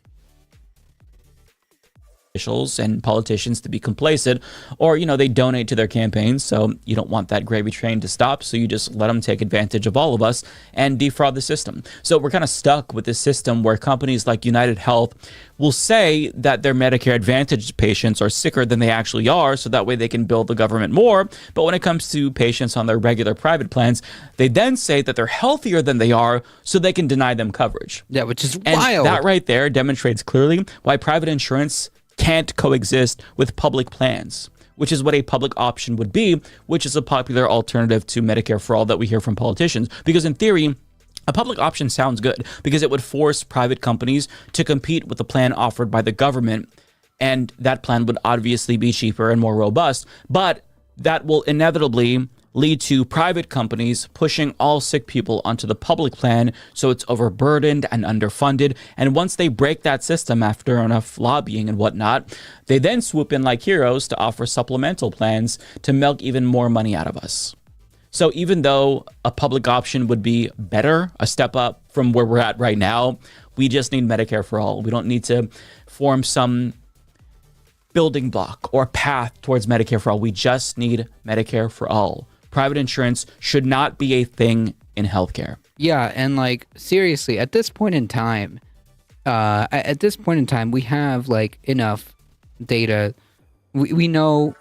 Officials and politicians to be complacent, or they donate to their campaigns, so you don't want that gravy train to stop, so you just let them take advantage of all of us and defraud the system. So we're kind of stuck with this system where companies like United Health will say that their Medicare Advantage patients are sicker than they actually are, so that way they can bill the government more. But when it comes to patients on their regular private plans, they then say that they're healthier than they are, so they can deny them coverage. Yeah, which is and wild. That right there demonstrates clearly why private insurance can't coexist with public plans, which is what a public option would be, which is a popular alternative to Medicare for all that we hear from politicians. Because in theory, a public option sounds good because it would force private companies to compete with the plan offered by the government, and that plan would obviously be cheaper and more robust, but that will inevitably lead to private companies pushing all sick people onto the public plan, so it's overburdened and underfunded. And once they break that system after enough lobbying and whatnot, they then swoop in like heroes to offer supplemental plans to milk even more money out of us. So even though a public option would be better, a step up from where we're at right now, we just need Medicare for all. We don't need to form some building block or path towards Medicare for all. We just need Medicare for all. Private insurance should not be a thing in healthcare. Yeah, and like seriously, at this point in time, we have like enough data. We know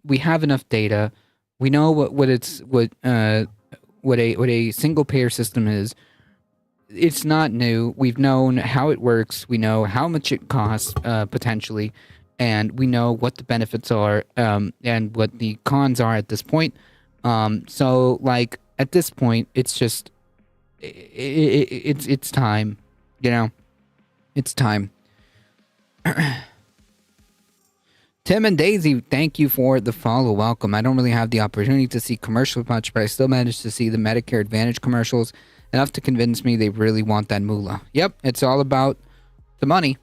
we have enough data. We know what a single payer system is. It's not new. We've known how it works. We know how much it costs potentially. And we know what the benefits are and what the cons are at this point. So, like, at this point, it's just, it's time, It's time. Tim and Daisy, thank you for the follow. Welcome. I don't really have the opportunity to see commercials much, but I still managed to see the Medicare Advantage commercials enough to convince me they really want that moolah. Yep, it's all about the money.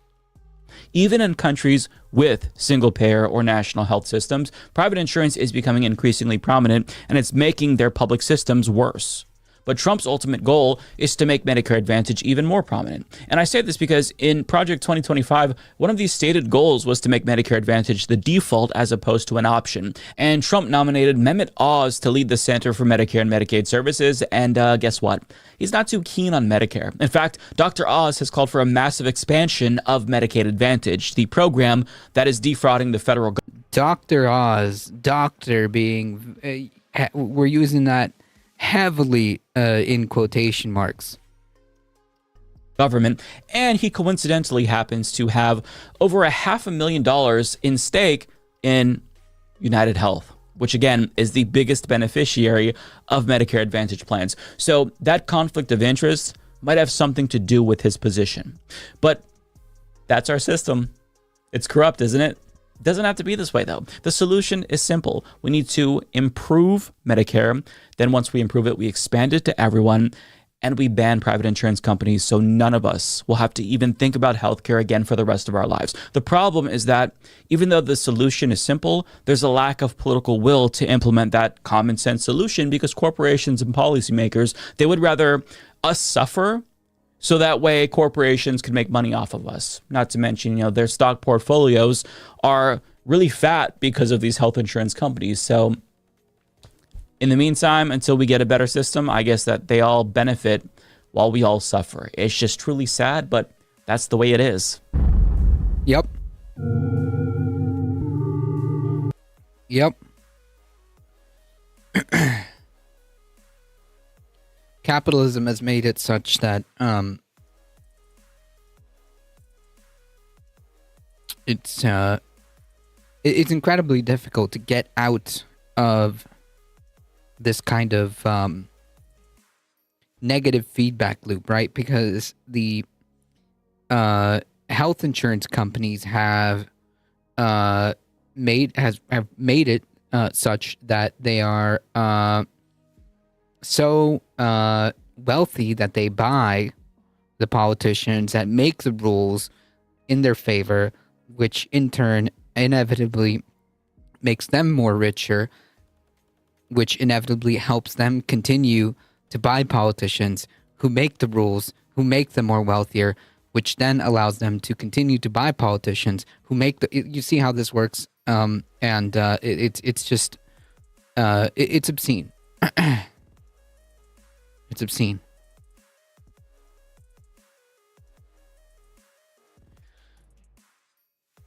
Even in countries with single-payer or national health systems, private insurance is becoming increasingly prominent, and it's making their public systems worse. But Trump's ultimate goal is to make Medicare Advantage even more prominent. And I say this because in Project 2025, one of these stated goals was to make Medicare Advantage the default as opposed to an option. And Trump nominated Mehmet Oz to lead the Center for Medicare and Medicaid Services. And guess what? He's not too keen on Medicare. In fact, Dr. Oz has called for a massive expansion of Medicaid Advantage, the program that is defrauding the federal government. Dr. Oz, doctor being, we're using that heavily in quotation marks. Government, and he coincidentally happens to have over $500,000 in stake in United Health, which again is the biggest beneficiary of Medicare Advantage plans. So that conflict of interest might have something to do with his position. But that's our system. It's corrupt, isn't it? It doesn't have to be this way, though. The solution is simple. We need to improve Medicare. Then once we improve it, we expand it to everyone, and we ban private insurance companies so none of us will have to even think about healthcare again for the rest of our lives. The problem is that even though the solution is simple, there's a lack of political will to implement that common sense solution because corporations and policymakers, they would rather us suffer so that way corporations can make money off of us. Not to mention, their stock portfolios are really fat because of these health insurance companies. So in the meantime, until we get a better system, I guess that they all benefit while we all suffer. It's just truly sad, but that's the way it is. Yep. Yep. Capitalism has made it such that it's incredibly difficult to get out of this kind of negative feedback loop, right? Because the health insurance companies have made it such that they are so wealthy that they buy the politicians that make the rules in their favor, which in turn inevitably makes them more richer, which inevitably helps them continue to buy politicians who make the rules, who make them more wealthier, which then allows them to continue to buy politicians who make the. You see how this works, and it's just it's obscene. It's obscene.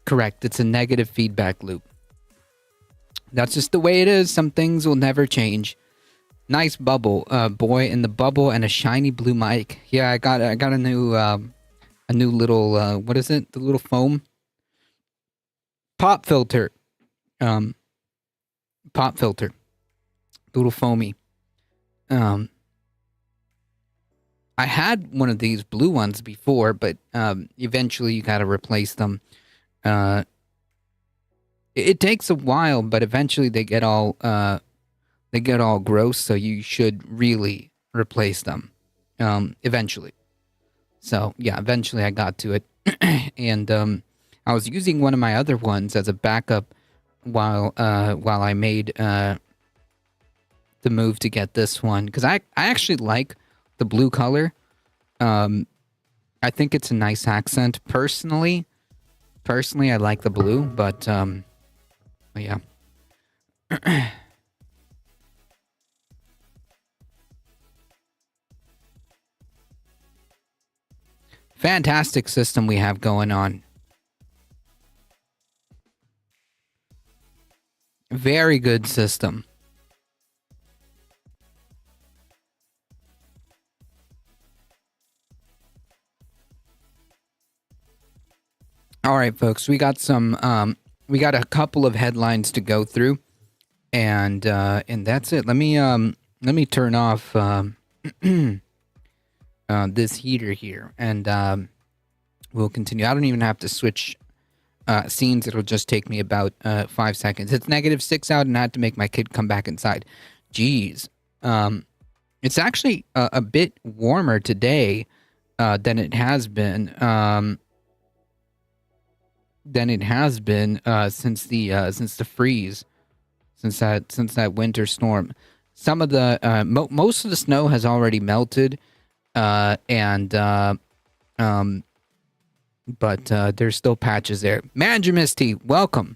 Correct. It's a negative feedback loop. That's just the way it is. Some things will never change. Nice bubble, boy in the bubble and a shiny blue mic. Yeah, I got a new little what is it? The little foam pop filter. Pop filter. Little foamy. I had one of these blue ones before, but eventually you got to replace them. It takes a while, but eventually they get all gross, so you should really replace them eventually. So yeah, eventually I got to it, and I was using one of my other ones as a backup while I made the move to get this one, because I actually like the blue color. I think it's a nice accent. Personally, I like the blue, but yeah. Fantastic system we have going on. Very good system. All right, folks, we got a couple of headlines to go through, and that's it. Let me turn off this heater here, and we'll continue. I don't even have to switch scenes. It'll just take me about 5 seconds. It's -6 out, and I had to make my kid come back inside. Jeez. It's actually a bit warmer today than it has been. Since the freeze, since that winter storm. some of the most of the snow has already melted, and but there's still patches there. Manager Misty, welcome.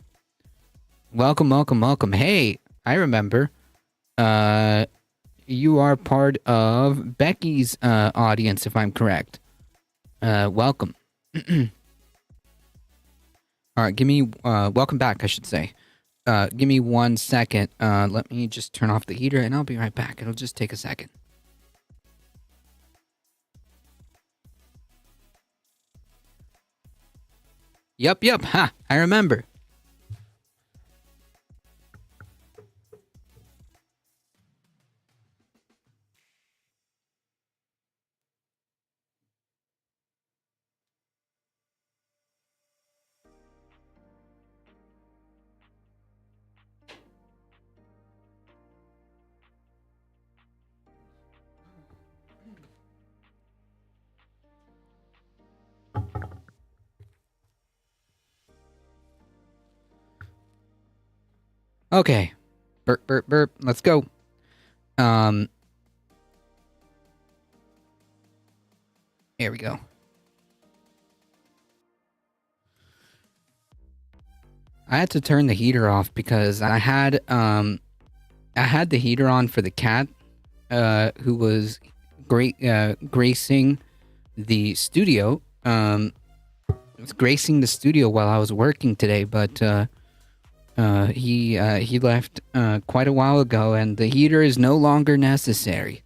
Welcome. Hey, I remember. You are part of Becky's audience, if I'm correct. Welcome. All right, give me welcome back, I should say. Give me 1 second. Let me just turn off the heater, and I'll be right back. It'll just take a second. Yep. Ha, I remember. Okay. Burp. Let's go. Here we go. I had to turn the heater off because I had the heater on for the cat who was gracing the studio. Was gracing the studio while I was working today, but he left quite a while ago, and the heater is no longer necessary.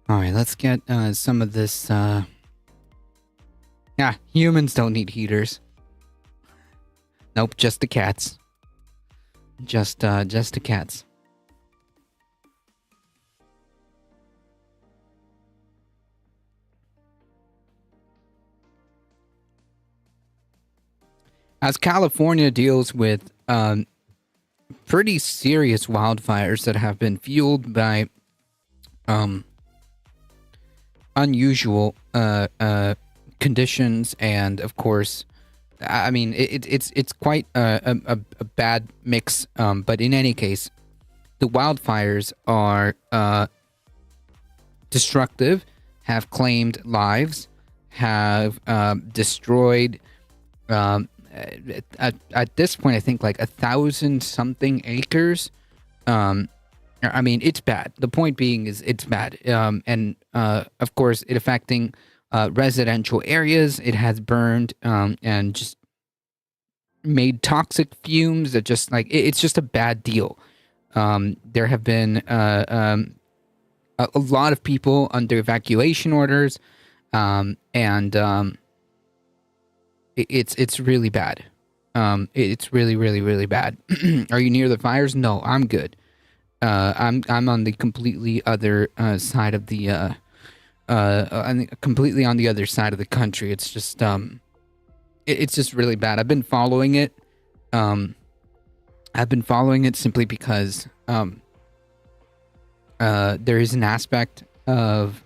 All right, let's get some of this. Humans don't need heaters. Nope, just the cats. Just the cats. As California deals with pretty serious wildfires that have been fueled by unusual conditions, and of course, I mean it's quite a bad mix. But in any case, the wildfires are destructive, have claimed lives, have destroyed. At this point, I think like 1,000 something acres. I mean, it's bad. The point being is it's bad. And of course, it affecting residential areas. It has burned and just made toxic fumes that just like it's just a bad deal. There have been a lot of people under evacuation orders, and it's really bad. It's really bad. Are you near the fires? No, I'm good. I'm on the completely other side of the completely on the other side of the country. It's just it's just really bad. I've been following it. Simply because there is an aspect of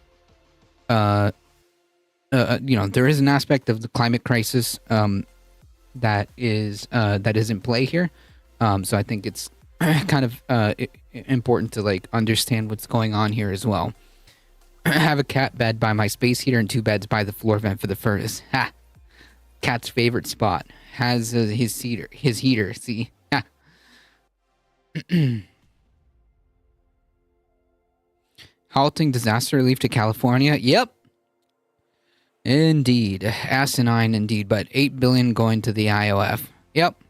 there is an aspect of the climate crisis that is in play here. So I think it's kind of important to like understand what's going on here as well. I have a cat bed by my space heater and 2 beds by the floor vent for the furnace. Ha! Cat's favorite spot has his heater. See? Ha! Halting disaster relief to California. Yep. Indeed. Asinine indeed, but $8 billion going to the IOF. Yep.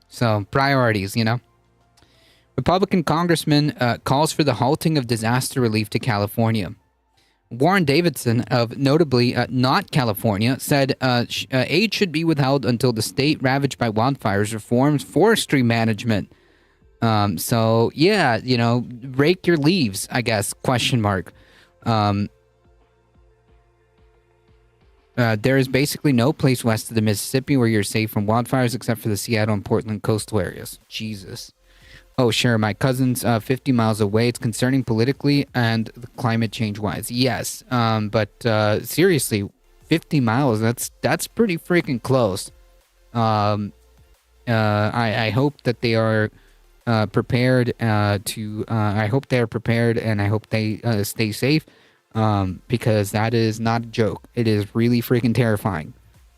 So, priorities, you know. Republican congressman calls for the halting of disaster relief to California. Warren Davidson of notably not California said aid should be withheld until the state ravaged by wildfires reforms forestry management. So, yeah, you know, rake your leaves, I guess, question mark. There is basically no place west of the Mississippi where you're safe from wildfires except for the Seattle and Portland coastal areas. Jesus. Oh, sure. My cousin's 50 miles away. It's concerning politically and climate change wise. Yes. But seriously, 50 miles. That's pretty freaking close. I hope that they are prepared I hope they're prepared, and I hope they stay safe, because that is not a joke. It is really freaking terrifying.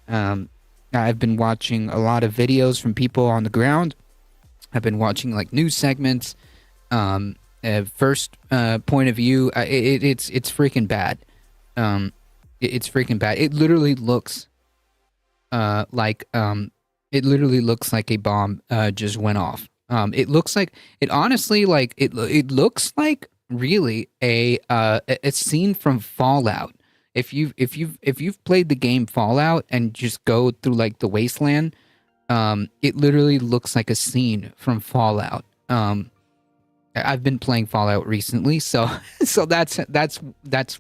I've been watching a lot of videos from people on the ground. I've been watching like news segments. First point of view, it's freaking bad. It's freaking bad. It literally looks like it literally looks like a bomb just went off. It looks like it honestly like it looks like really a scene from Fallout. If you've played the game Fallout and just go through like the wasteland, it literally looks like a scene from Fallout. I've been playing Fallout recently, so that's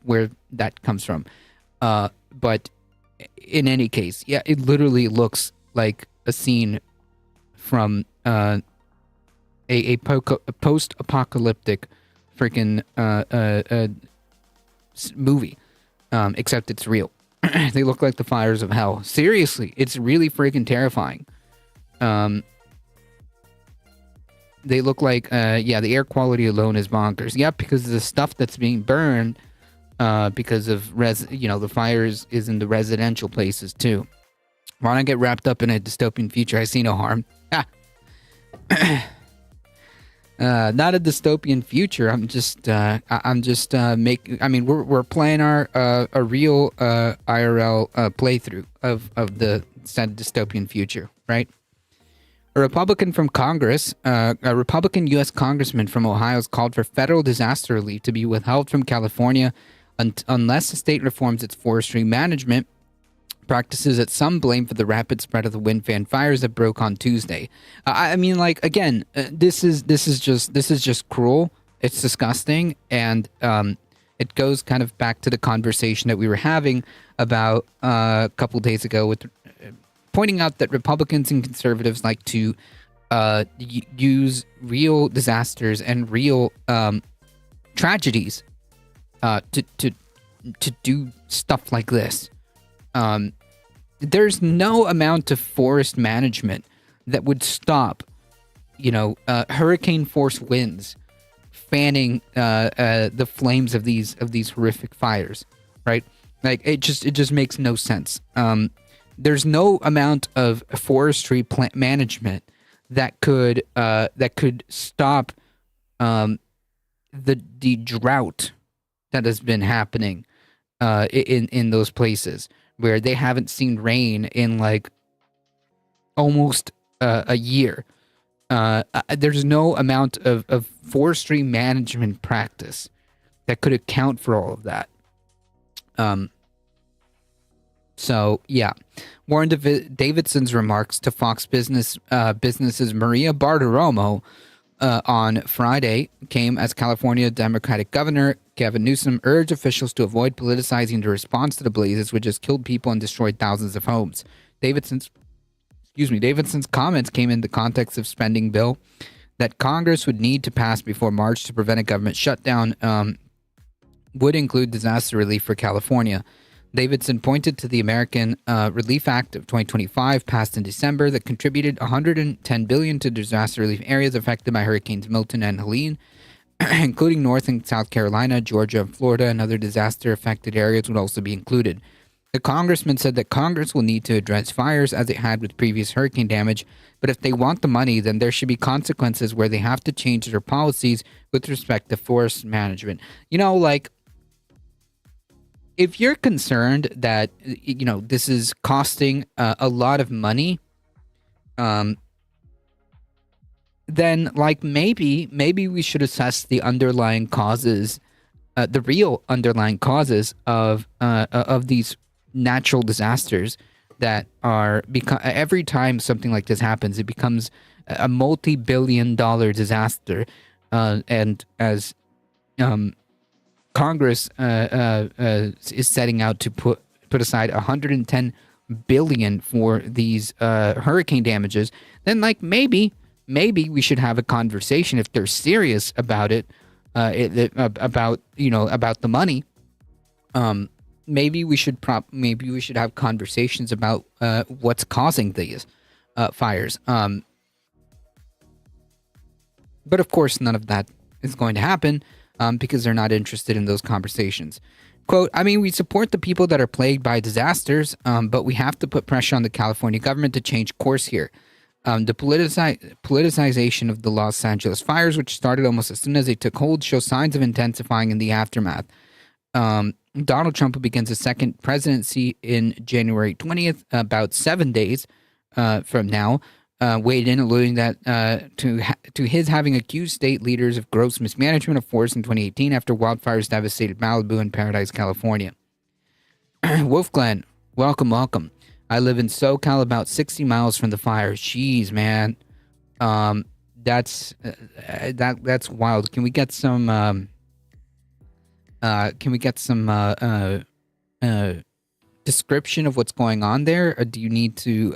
where that comes from. But in any case, yeah, it literally looks like a scene from a post-apocalyptic freaking movie, except it's real. They look like the fires of hell. Seriously, it's really freaking terrifying. They look like, the air quality alone is bonkers. Yep, because of the stuff that's being burned, because of the fires is in the residential places too. Why not get wrapped up in a dystopian future? I see no harm. Not a dystopian future. I'm just making. I mean, we're playing a real IRL playthrough of the said dystopian future, right? A Republican from Congress, a Republican U.S. congressman from Ohio, has called for federal disaster relief to be withheld from California unless the state reforms its forestry management practices that some blame for the rapid spread of the wind fan fires that broke on Tuesday. I mean, like, again, this is just cruel. It's disgusting, and it goes kind of back to the conversation that we were having about a couple days ago with pointing out that Republicans and conservatives like to use real disasters and real tragedies to do stuff like this. There's no amount of forest management that would stop, hurricane force winds fanning the flames of these horrific fires, right? Like it just makes no sense. There's no amount of forestry plant management that could stop the drought that has been happening in those places where they haven't seen rain in like almost a year. There's no amount of forestry management practice that could account for all of that. So yeah, Warren Davidson's remarks to Fox Business's Maria Bartiromo on Friday came as California Democratic Governor Gavin Newsom urged officials to avoid politicizing the response to the blazes, which has killed people and destroyed thousands of homes. Davidson's comments came in the context of spending bill that Congress would need to pass before March to prevent a government shutdown would include disaster relief for California. Davidson pointed to the American Relief Act of 2025, passed in December, that contributed $110 billion to disaster relief areas affected by Hurricanes Milton and Helene, including North and South Carolina, Georgia, and Florida, and other disaster-affected areas would also be included. The congressman said that Congress will need to address fires as it had with previous hurricane damage, but if they want the money, then there should be consequences where they have to change their policies with respect to forest management. If you're concerned that, this is costing a lot of money, then maybe we should assess the underlying causes, the real underlying causes of these natural disasters that are every time something like this happens, it becomes a multi-billion-dollar disaster, and as Congress is setting out to put aside $110 billion for these hurricane damages, then maybe we should have a conversation if they're serious about it, about the money. maybe we should have conversations about what's causing these fires. But of course, none of that is going to happen because they're not interested in those conversations. Quote, I mean, we support the people that are plagued by disasters, but we have to put pressure on the California government to change course here. The politicization of the Los Angeles fires, which started almost as soon as they took hold, shows signs of intensifying in the aftermath. Donald Trump, who begins his second presidency in January 20th, about 7 days from now, weighed in, alluding that to his having accused state leaders of gross mismanagement of force in 2018 after wildfires devastated Malibu and Paradise, California. Wolf Glenn, welcome. I live in SoCal, about 60 miles from the fires. Jeez, man, that's wild. Can we get some? Description of what's going on there? Or do you need to?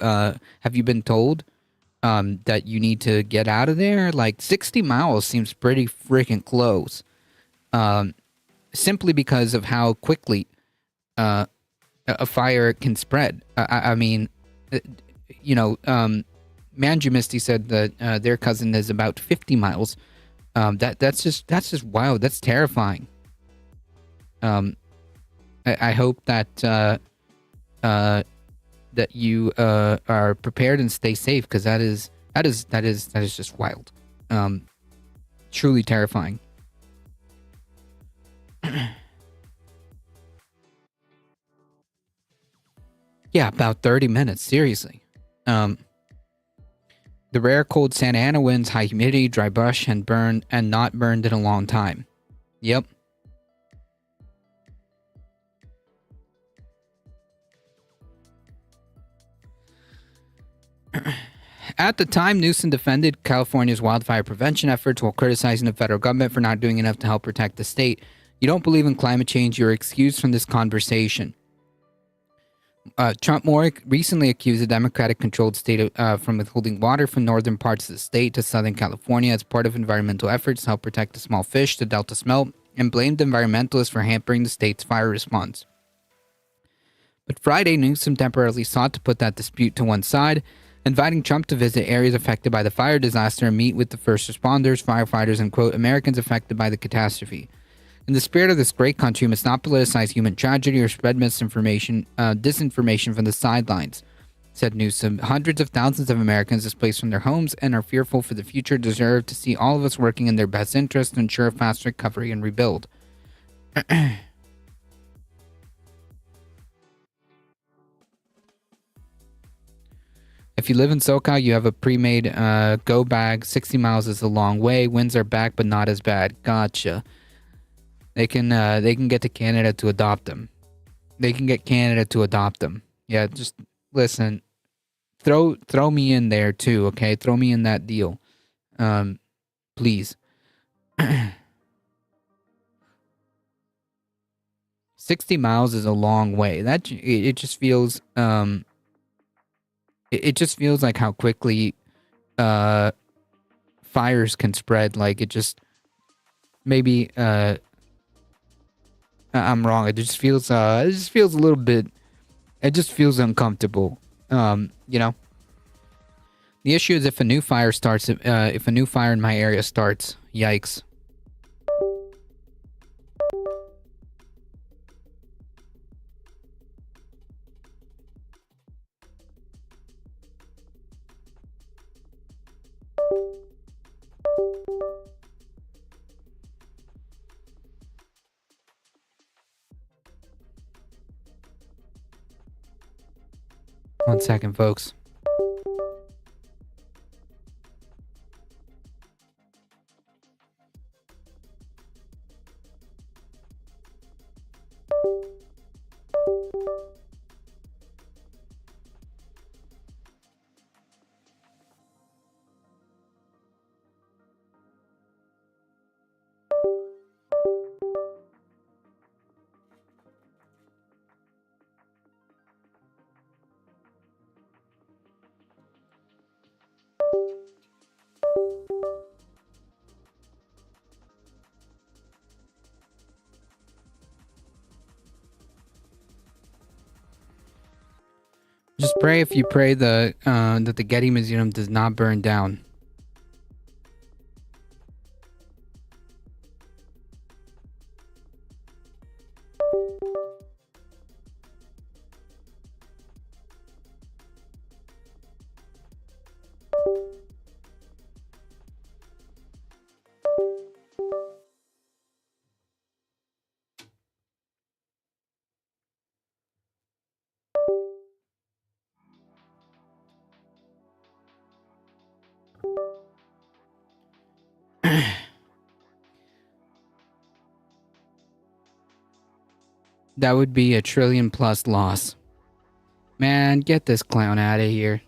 Have you been told that you need to get out of there? Like 60 miles seems pretty freaking close. Simply because of how quickly a fire can spread. I mean, Manju Misty said that their cousin is about 50 miles. That's just wild. That's terrifying. I hope that that you are prepared and stay safe, because that is just wild. Truly terrifying. Yeah, about 30 minutes, seriously. The rare cold Santa Ana winds, high humidity, dry brush, and not burned in a long time. Yep. At the time, Newsom defended California's wildfire prevention efforts while criticizing the federal government for not doing enough to help protect the state. You don't believe in climate change, you're excused from this conversation. Trump more recently accused the Democratic-controlled state from withholding water from northern parts of the state to Southern California as part of environmental efforts to help protect the small fish the Delta smelt, and blamed environmentalists for hampering the state's fire response. But Friday, Newsom temporarily sought to put that dispute to one side, inviting Trump to visit areas affected by the fire disaster and meet with the first responders, firefighters, and, quote, Americans affected by the catastrophe. In the spirit of this great country, we must not politicize human tragedy or spread disinformation from the sidelines, said Newsom. Hundreds of thousands of Americans displaced from their homes and are fearful for the future deserve to see all of us working in their best interest to ensure a fast recovery and rebuild. If you live in SoCal, you have a pre-made go bag. 60 miles is a long way. Winds are back, but not as bad. Gotcha. They can get to Canada to adopt them. They can get Canada to adopt them. Yeah, just listen. Throw me in there too, okay? Throw me in that deal, please. 60 miles is a long way. It just feels it just feels like how quickly fires can spread. Like it just maybe I'm wrong. It just feels a little bit. It just feels uncomfortable. The issue is if a new fire starts. If a new fire in my area starts, yikes. One second, folks. Just pray if you pray that the Getty Museum does not burn down. That would be a $1 trillion+ loss. Man, get this clown out of here.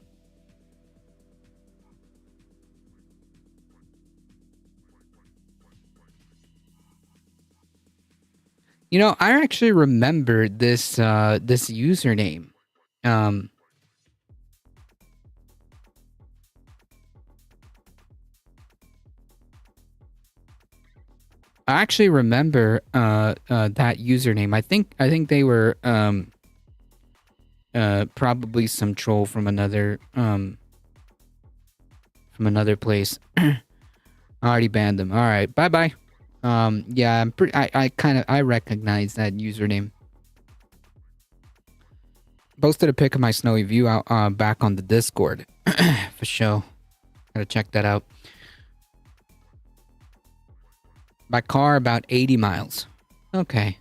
You know, I actually remember this this username. I actually remember that username. I think they were probably some troll from another place. I already banned them. All right, bye bye. Yeah, I recognize that username. Posted a pic of my snowy view out back on the Discord for sure. Gotta check that out. By car, about 80 miles. Okay.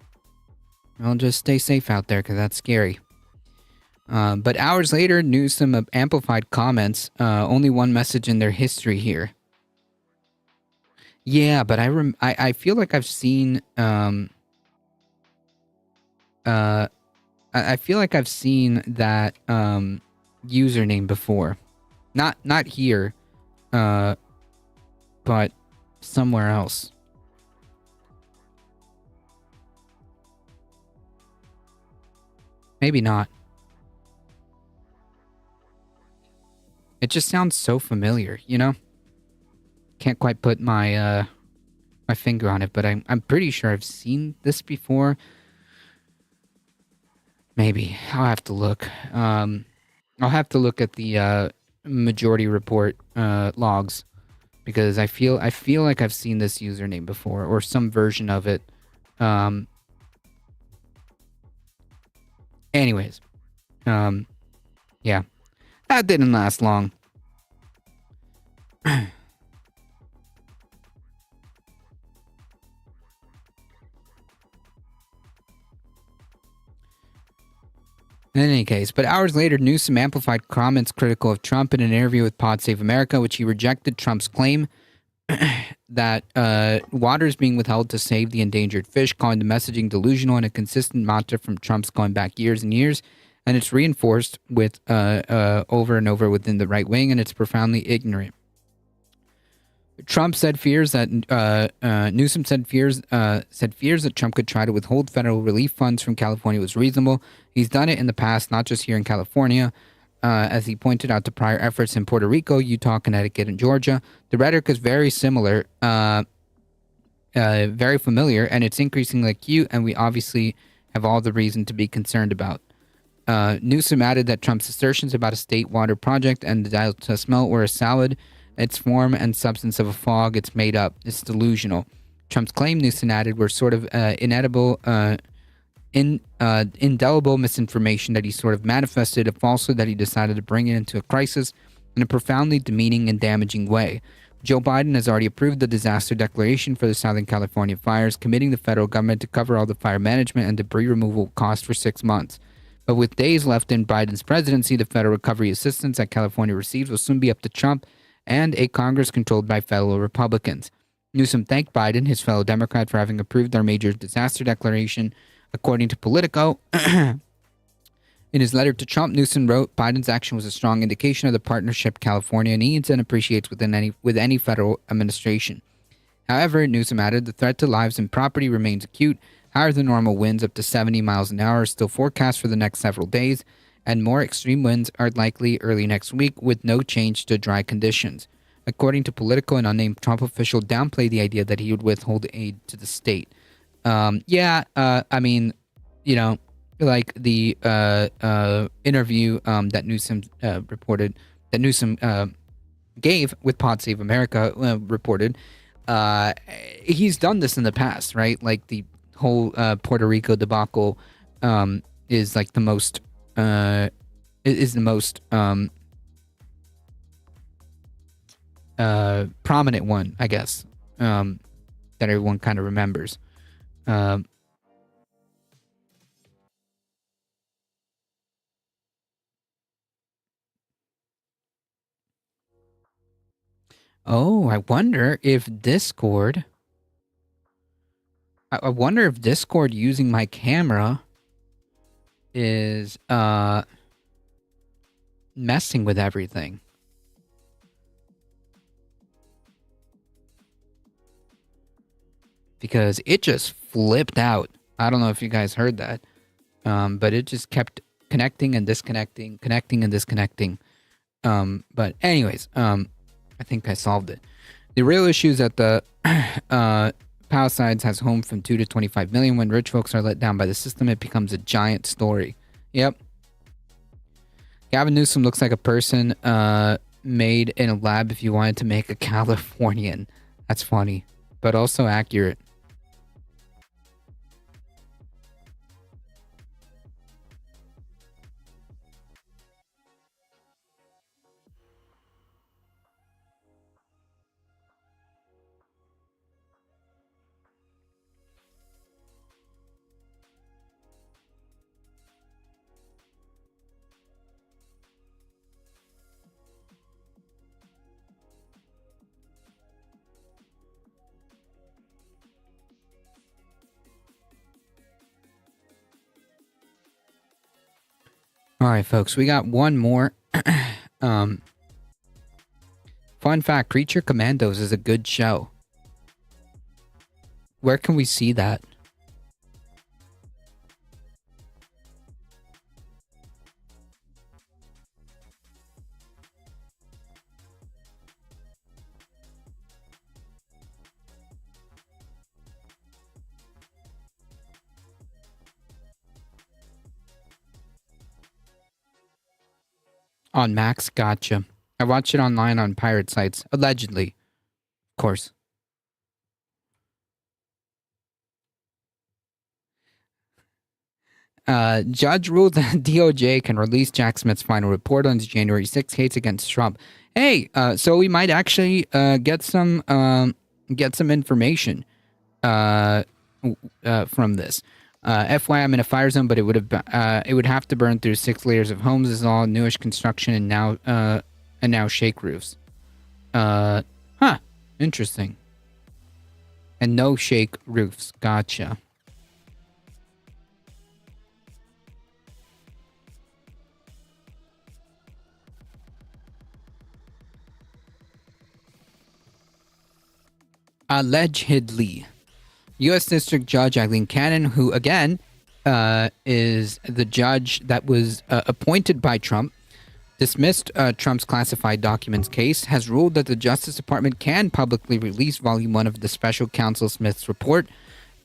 I'll just stay safe out there because that's scary. But hours later, Newsom amplified comments. Only one message in their history here. Yeah, but I feel like I've seen I feel like I've seen that username before. Not here, but somewhere else. Maybe not. It just sounds so familiar, you know? Can't quite put my my finger on it, but I'm pretty sure I've seen this before. Maybe. I'll have to look. I'll have to look at the majority report logs because I feel like I've seen this username before or some version of it. Anyways, yeah, that didn't last long. In any case, but hours later, Newsom amplified comments critical of Trump in an interview with Pod Save America, which he rejected Trump's claim that water is being withheld to save the endangered fish, calling the messaging delusional and a consistent mantra from Trump's going back years and years. And it's reinforced with over and over within the right wing, and it's profoundly ignorant. Trump said fears that Newsom said fears that Trump could try to withhold federal relief funds from California was reasonable. He's done it in the past, not just here in California. As he pointed out to prior efforts in Puerto Rico, Utah, Connecticut, and Georgia. The rhetoric is very similar, very familiar, and it's increasingly acute, and we obviously have all the reason to be concerned about. Newsom added that Trump's assertions about a state water project and the Delta smelt were a salad. Its form and substance of a fog, it's made up. It's delusional. Trump's claim, Newsom added, were sort of indelible misinformation that he sort of manifested, a falsehood that he decided to bring it into a crisis in a profoundly demeaning and damaging way. Joe Biden has already approved the disaster declaration for the Southern California fires, committing the federal government to cover all the fire management and debris removal costs for 6 months. But with days left in Biden's presidency, the federal recovery assistance that California receives will soon be up to Trump and a Congress controlled by fellow Republicans. Newsom thanked Biden, his fellow Democrat, for having approved their major disaster declaration. According to Politico, in his letter to Trump, Newsom wrote, Biden's action was a strong indication of the partnership California needs and appreciates with any federal administration. However, Newsom added, the threat to lives and property remains acute. Higher than normal winds up to 70 miles an hour are still forecast for the next several days, and more extreme winds are likely early next week with no change to dry conditions. According to Politico, an unnamed Trump official downplayed the idea that he would withhold aid to the state. I mean, you know, like the interview that Newsom reported, that Newsom gave with Pod Save America reported. He's done this in the past, right? Like the whole Puerto Rico debacle is like the most prominent one, I guess, that everyone kind of remembers. Oh, I wonder if Discord. I wonder if Discord using my camera is messing with everything. Because it just flipped out. I don't know if you guys heard that. But it just kept connecting and disconnecting, connecting and disconnecting. But anyways, I think I solved it. The real issue is that the Palisades has home from 2 to 25 million. When rich folks are let down by the system, it becomes a giant story. Yep. Gavin Newsom looks like a person made in a lab if you wanted to make a Californian. That's funny, but also accurate. All right, folks, we got one more. Fun fact, Creature Commandos is a good show. Where can we see that? On Max, gotcha. I watched it online on pirate sites, allegedly. Of course. Judge ruled that DOJ can release Jack Smith's final report on his January 6th case against Trump. Hey, so we might actually get some information from this. FYI, I'm in a fire zone, but it would have to burn through 6 layers of homes. This is all newish construction and now shake roofs. Interesting. And no shake roofs. Gotcha. Allegedly. U.S. District Judge Eileen Cannon, who, again, is the judge that was appointed by Trump, dismissed Trump's classified documents case, has ruled that the Justice Department can publicly release Volume 1 of the Special Counsel Smith's report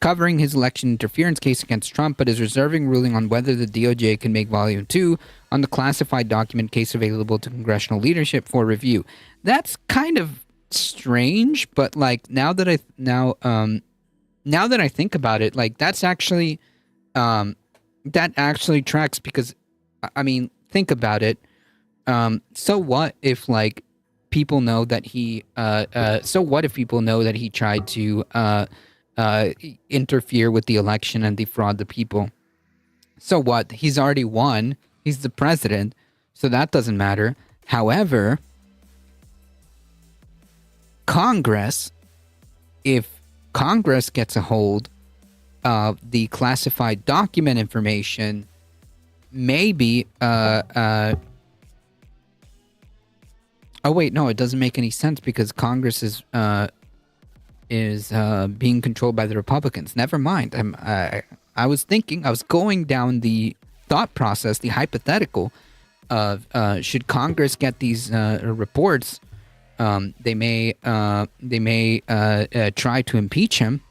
covering his election interference case against Trump, but is reserving ruling on whether the DOJ can make Volume 2 on the classified document case available to congressional leadership for review. That's kind of strange, but like now that I think about it, like that's actually that actually tracks, because I mean, think about it. So what if like people know that he tried to interfere with the election and defraud the people? So what? He's already won. He's the president, so that doesn't matter. However, Congress, if Congress gets a hold of the classified document information, maybe oh wait, no, it doesn't make any sense because Congress is being controlled by the Republicans. Never mind. I was going down the thought process, the hypothetical of should Congress get these reports, they may try to impeach him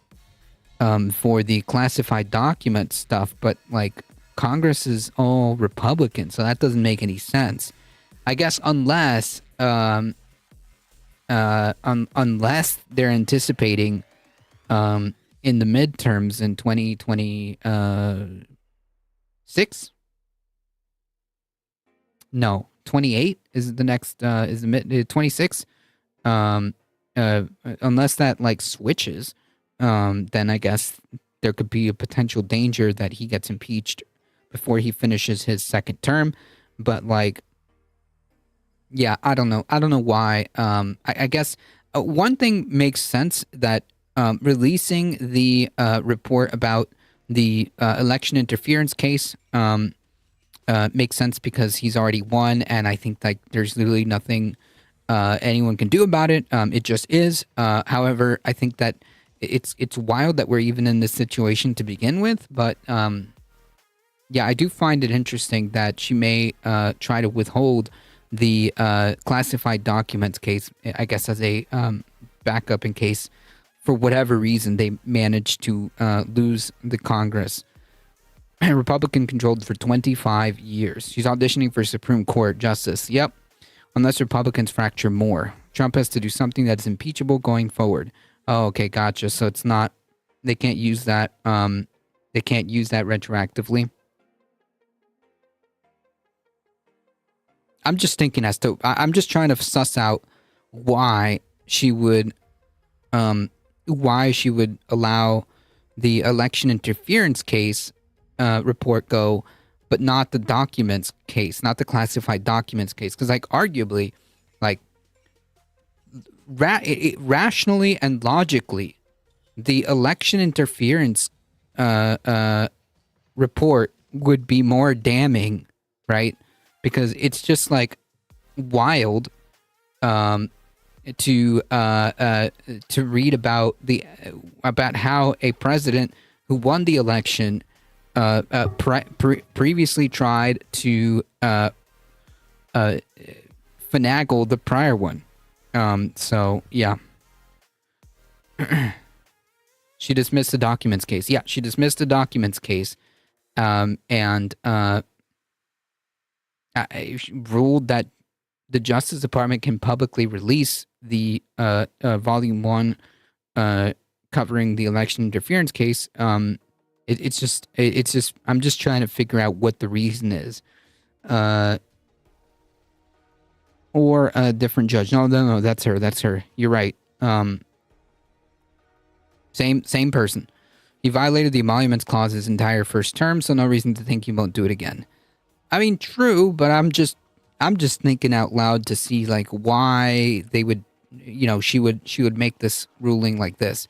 for the classified document stuff, but like Congress is all Republican, so that doesn't make any sense. I guess unless unless they're anticipating in the midterms in 2026. No, 28 is the next is the mid 26. Unless that like switches, then I guess there could be a potential danger that he gets impeached before he finishes his second term. But like, yeah, I don't know why. I guess one thing makes sense, that releasing the report about the election interference case makes sense because he's already won, and I think like there's literally nothing anyone can do about it. It just is. However, I think that it's wild that we're even in this situation to begin with. But yeah, I do find it interesting that she may try to withhold the classified documents case, I guess, as a backup in case, for whatever reason, they manage to lose the Congress. Republican controlled for 25 years. She's auditioning for Supreme Court justice. Yep. Unless Republicans fracture more. Trump has to do something that's impeachable going forward. Oh, okay, gotcha. So it's not, they can't use that, retroactively. I'm just thinking I'm just trying to suss out why she would allow the election interference case report go, but not the documents case, not the classified documents case. Because like arguably, like rationally and logically, the election interference report would be more damning, right? Because it's just like wild to read about how a president who won the election previously tried to finagle the prior one. So yeah. She dismissed the documents case. Yeah, she dismissed the documents case, and ruled that the Justice Department can publicly release the Volume 1 covering the election interference case. It's just I'm just trying to figure out what the reason is. Or a different judge. No, that's her. You're right. Same person. He violated the emoluments clause his entire first term, so no reason to think he won't do it again. I mean, true, but I'm just thinking out loud to see like why they would, she would make this ruling like this.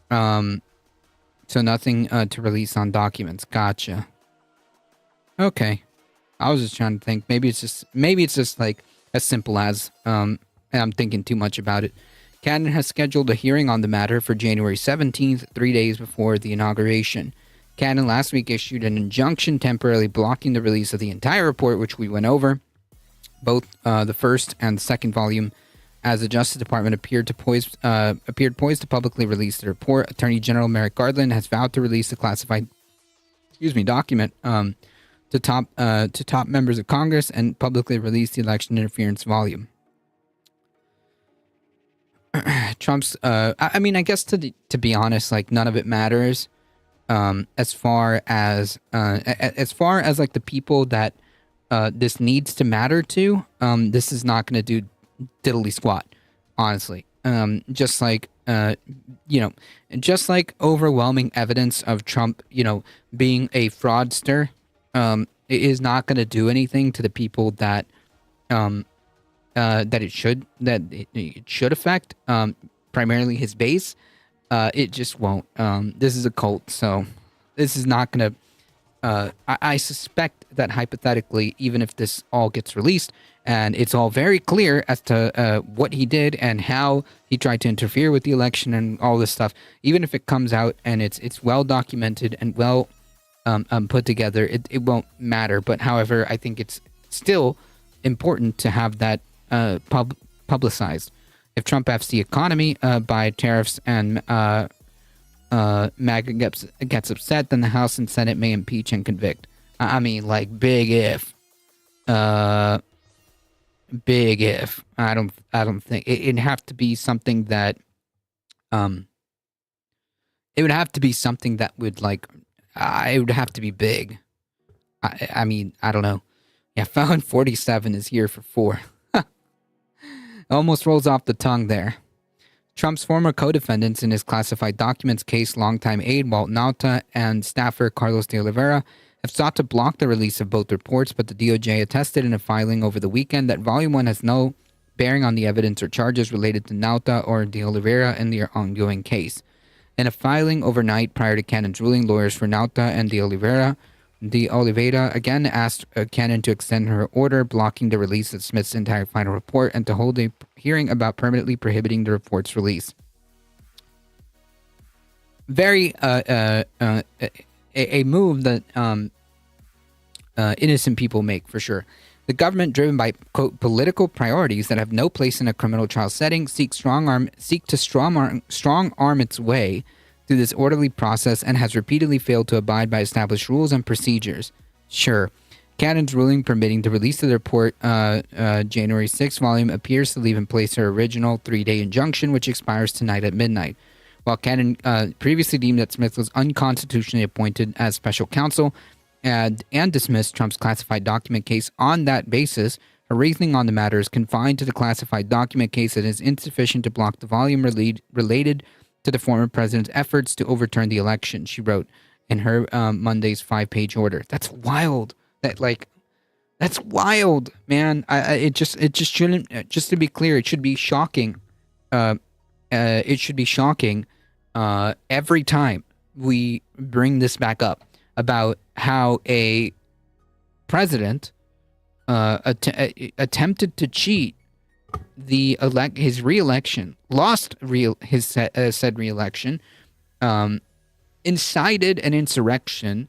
So nothing to release on documents. Gotcha. Okay. I was just trying to think. Maybe it's just like as simple as and I'm thinking too much about it. Canada has scheduled a hearing on the matter for January 17th, 3 days before the inauguration. Canada last week issued an injunction temporarily blocking the release of the entire report, which we went over, both the first and the second volume, as the Justice Department appeared poised to publicly release the report. Attorney General Merrick Garland has vowed to release the classified, document to top members of Congress and publicly release the election interference volume. Trump's, I mean, I guess to be honest, like none of it matters. As far as like the people that this needs to matter to, this is not going to do diddly squat, honestly. Just like overwhelming evidence of Trump, being a fraudster, it is not going to do anything to the people that it should affect, primarily his base. It just won't. This is a cult, so this is not going to... I suspect that hypothetically, even if this all gets released, and it's all very clear as to what he did and how he tried to interfere with the election and all this stuff, even if it comes out and it's well documented and well put together, it won't matter. But however, I think it's still important to have that publicized. If Trump F's the economy by tariffs and MAGA gets upset, then the House and Senate may impeach and convict. I mean, like, big if. Big if. I don't think it'd have to be something that, it would have to be something that would, like, it would have to be big. I mean, I don't know. Yeah, Felon 47 is here for 4. Almost rolls off the tongue there. Trump's former co-defendants in his classified documents case, longtime aide Walt Nauta and staffer Carlos de Oliveira, have sought to block the release of both reports, but the DOJ attested in a filing over the weekend that Volume 1 has no bearing on the evidence or charges related to Nauta or de Oliveira in their ongoing case. In a filing overnight prior to Cannon's ruling, lawyers for Nauta and de Oliveira again asked Cannon to extend her order blocking the release of Smith's entire final report and to hold a hearing about permanently prohibiting the report's release. Very a move that innocent people make, for sure. The government, driven by, quote, political priorities that have no place in a criminal trial setting, seek to strong arm its way through this orderly process and has repeatedly failed to abide by established rules and procedures. Sure. Cannon's ruling permitting the release of the report, January 6th volume, appears to leave in place her original 3-day injunction, which expires tonight at midnight. While Cannon previously deemed that Smith was unconstitutionally appointed as special counsel and dismissed Trump's classified document case on that basis, her reasoning on the matter is confined to the classified document case and is insufficient to block the volume related to the former president's efforts to overturn the election, she wrote in her Monday's 5-page order. That's wild. That's wild, man. It just shouldn't. Just to be clear, it should be shocking. It should be shocking every time we bring this back up about how a president attempted to cheat his re-election, lost his said re-election, incited an insurrection,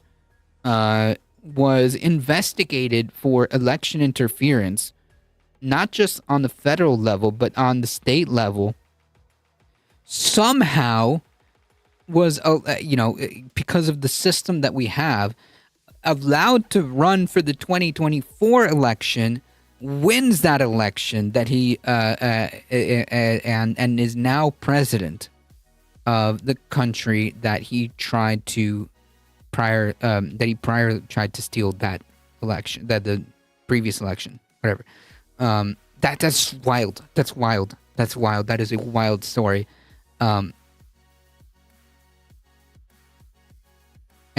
was investigated for election interference, not just on the federal level but on the state level. Somehow was, because of the system that we have, allowed to run for the 2024 election, wins that election that he and is now president of the country that he tried to prior tried to steal that election, that the previous election, whatever. That's wild. That's wild. That's wild. That is a wild story. And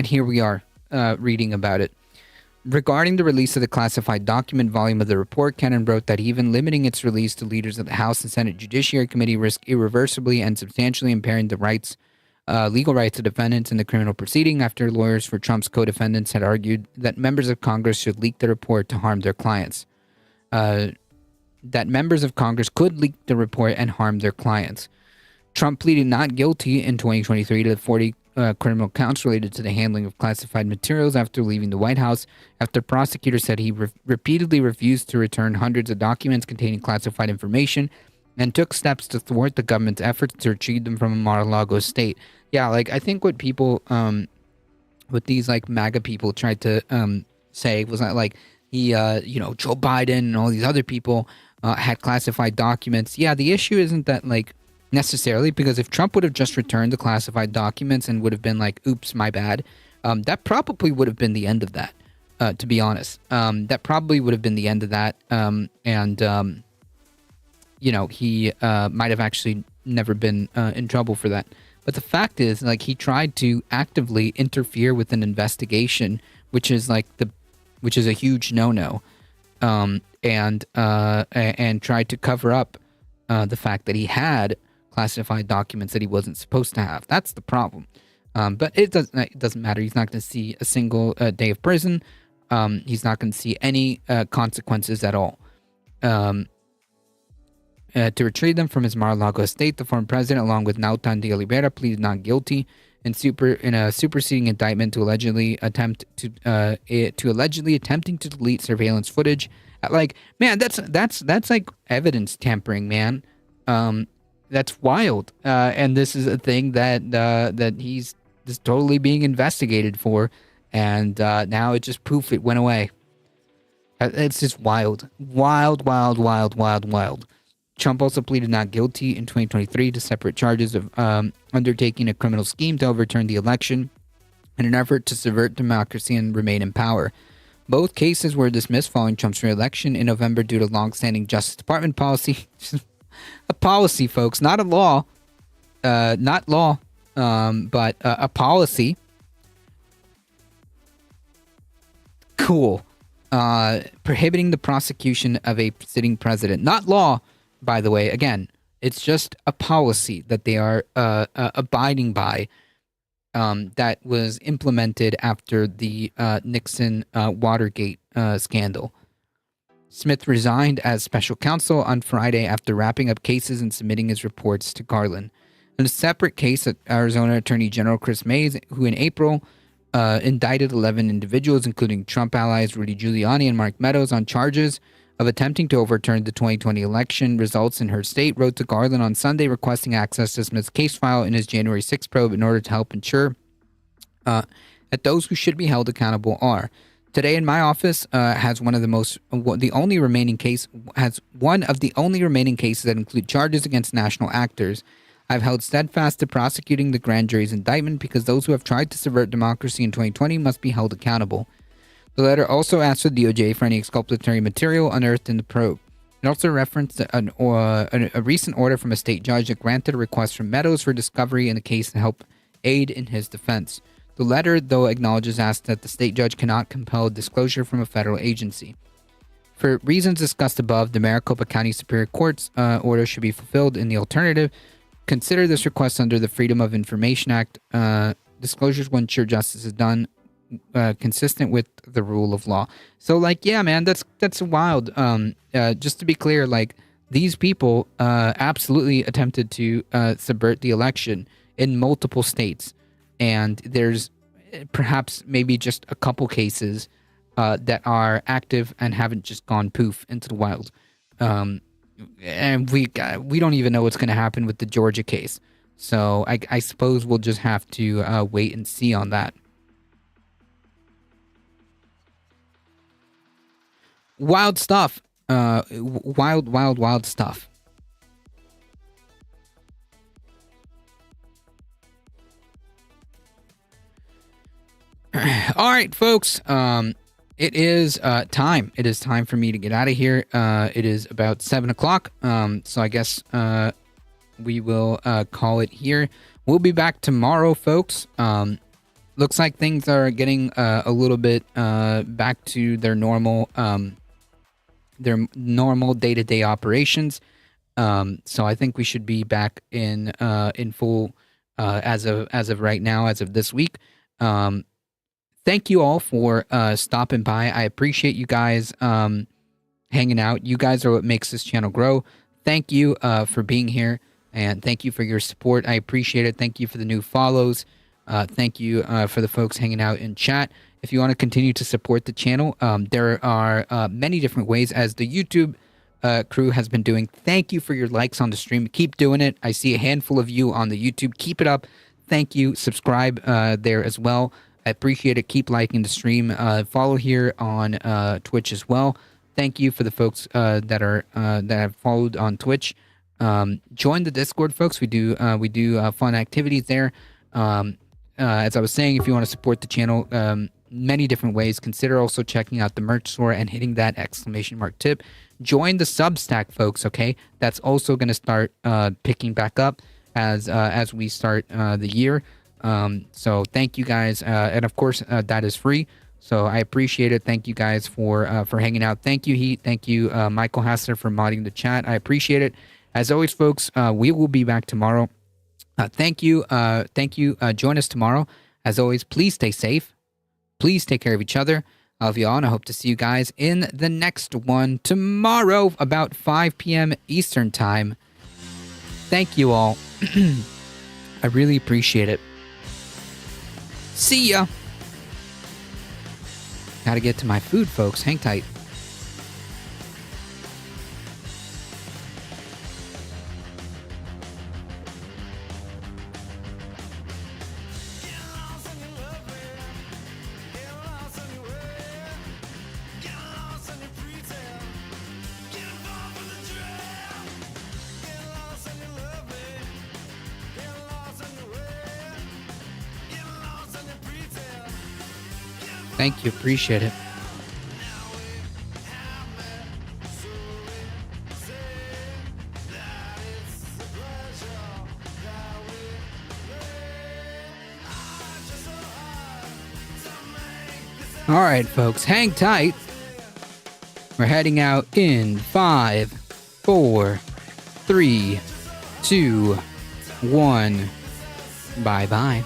here we are reading about it. Regarding the release of the classified document volume of the report, Cannon wrote that even limiting its release to leaders of the House and Senate Judiciary Committee risked irreversibly and substantially impairing the legal rights of defendants in the criminal proceeding after lawyers for Trump's co-defendants had argued that members of Congress should leak the report to harm their clients. That members of Congress could leak the report and harm their clients. Trump pleaded not guilty in 2023 to the 40 criminal counts related to the handling of classified materials after leaving the White House, after prosecutors said he repeatedly refused to return hundreds of documents containing classified information and took steps to thwart the government's efforts to retrieve them from a Mar-a-Lago state. Yeah, like, I think what people, what these, like, MAGA people tried to say was that, like, he, Joe Biden and all these other people had classified documents. Yeah, the issue isn't that, like, necessarily, because if Trump would have just returned the classified documents and would have been like, oops, my bad, that probably would have been the end of that, to be honest. That probably would have been the end of that. He might have actually never been in trouble for that. But the fact is, like, he tried to actively interfere with an investigation, which is a huge no-no, and tried to cover up the fact that he had classified documents that he wasn't supposed to have. That's the problem. But it doesn't matter. He's not going to see a single day of prison. He's not going to see any consequences at all. To retrieve them from his Mar-a-Lago estate, the former president, along with Nauta de Oliveira, pleaded not guilty in a superseding indictment to allegedly attempting to delete surveillance footage. Like, man, that's like evidence tampering, man. That's wild. And this is a thing that he's totally being investigated for. and now it just poof, it went away. It's just wild. Wild, wild, wild, wild, wild. Trump also pleaded not guilty in 2023 to separate charges of undertaking a criminal scheme to overturn the election in an effort to subvert democracy and remain in power. Both cases were dismissed following Trump's re-election in November due to long-standing Justice Department policy. A policy, folks, not a law. Not law, but a policy. Cool. Prohibiting the prosecution of a sitting president. Not law, by the way. Again, it's just a policy that they are abiding by, that was implemented after the Nixon Watergate scandal. Smith resigned as special counsel on Friday after wrapping up cases and submitting his reports to Garland. In a separate case, Arizona Attorney General Chris Mays, who in April indicted 11 individuals, including Trump allies Rudy Giuliani and Mark Meadows, on charges of attempting to overturn the 2020 election results in her state, wrote to Garland on Sunday requesting access to Smith's case file in his January 6 probe in order to help ensure that those who should be held accountable are. Today in my office has one of the only remaining cases that include charges against national actors. I've held steadfast to prosecuting the grand jury's indictment because those who have tried to subvert democracy in 2020 must be held accountable. The letter also asked the DOJ for any exculpatory material unearthed in the probe. It also referenced a recent order from a state judge that granted a request from Meadows for discovery in the case to help aid in his defense. The letter, though, acknowledges that the state judge cannot compel disclosure from a federal agency. For reasons discussed above, the Maricopa County Superior Court's order should be fulfilled. In the alternative, consider this request under the Freedom of Information Act. Disclosures will ensure justice is done consistent with the rule of law. So, like, yeah, man, that's wild. Just to be clear, like, these people absolutely attempted to subvert the election in multiple states. And there's perhaps maybe just a couple cases that are active and haven't just gone poof into the wild. And we don't even know what's going to happen with the Georgia case. So I suppose we'll just have to wait and see on that. Wild stuff. Wild stuff. All right, folks. It is time. It is time for me to get out of here. It is about 7 o'clock. So I guess we will call it here. We'll be back tomorrow, folks. Looks like things are getting a little bit back to their normal day-to-day operations. So I think we should be back in full as of right now, as of this week. Thank you all for stopping by. I appreciate you guys hanging out. You guys are what makes this channel grow. Thank you for being here, and thank you for your support. I appreciate it. Thank you for the new follows. Thank you for the folks hanging out in chat. If you want to continue to support the channel, there are many different ways, as the YouTube crew has been doing. Thank you for your likes on the stream. Keep doing it. I see a handful of you on the YouTube. Keep it up. Thank you. Subscribe there as well. I appreciate it. Keep liking the stream. Follow here on Twitch as well. Thank you for the folks that have followed on Twitch. Join the Discord, folks. We do fun activities there. As I was saying, if you want to support the channel, many different ways. Consider also checking out the merch store and hitting that ! tip. Join the Substack, folks. Okay, that's also going to start picking back up as we start the year. So thank you guys, and of course that is free, so I appreciate it. Thank you guys for hanging out. Thank you, Heat. Thank you, Michael Hassler, for modding the chat. I appreciate it. As always, folks, we will be back tomorrow. Thank you. Join us tomorrow. As always, please stay safe. Please take care of each other. I love you all, and I hope to see you guys in the next one tomorrow about 5 p.m. Eastern time. Thank you all. I really appreciate it. See ya. Gotta get to my food, folks. Hang tight. Thank you. Appreciate it. All right, folks, hang tight. We're heading out in 5, 4, 3, 2, 1. Bye-bye.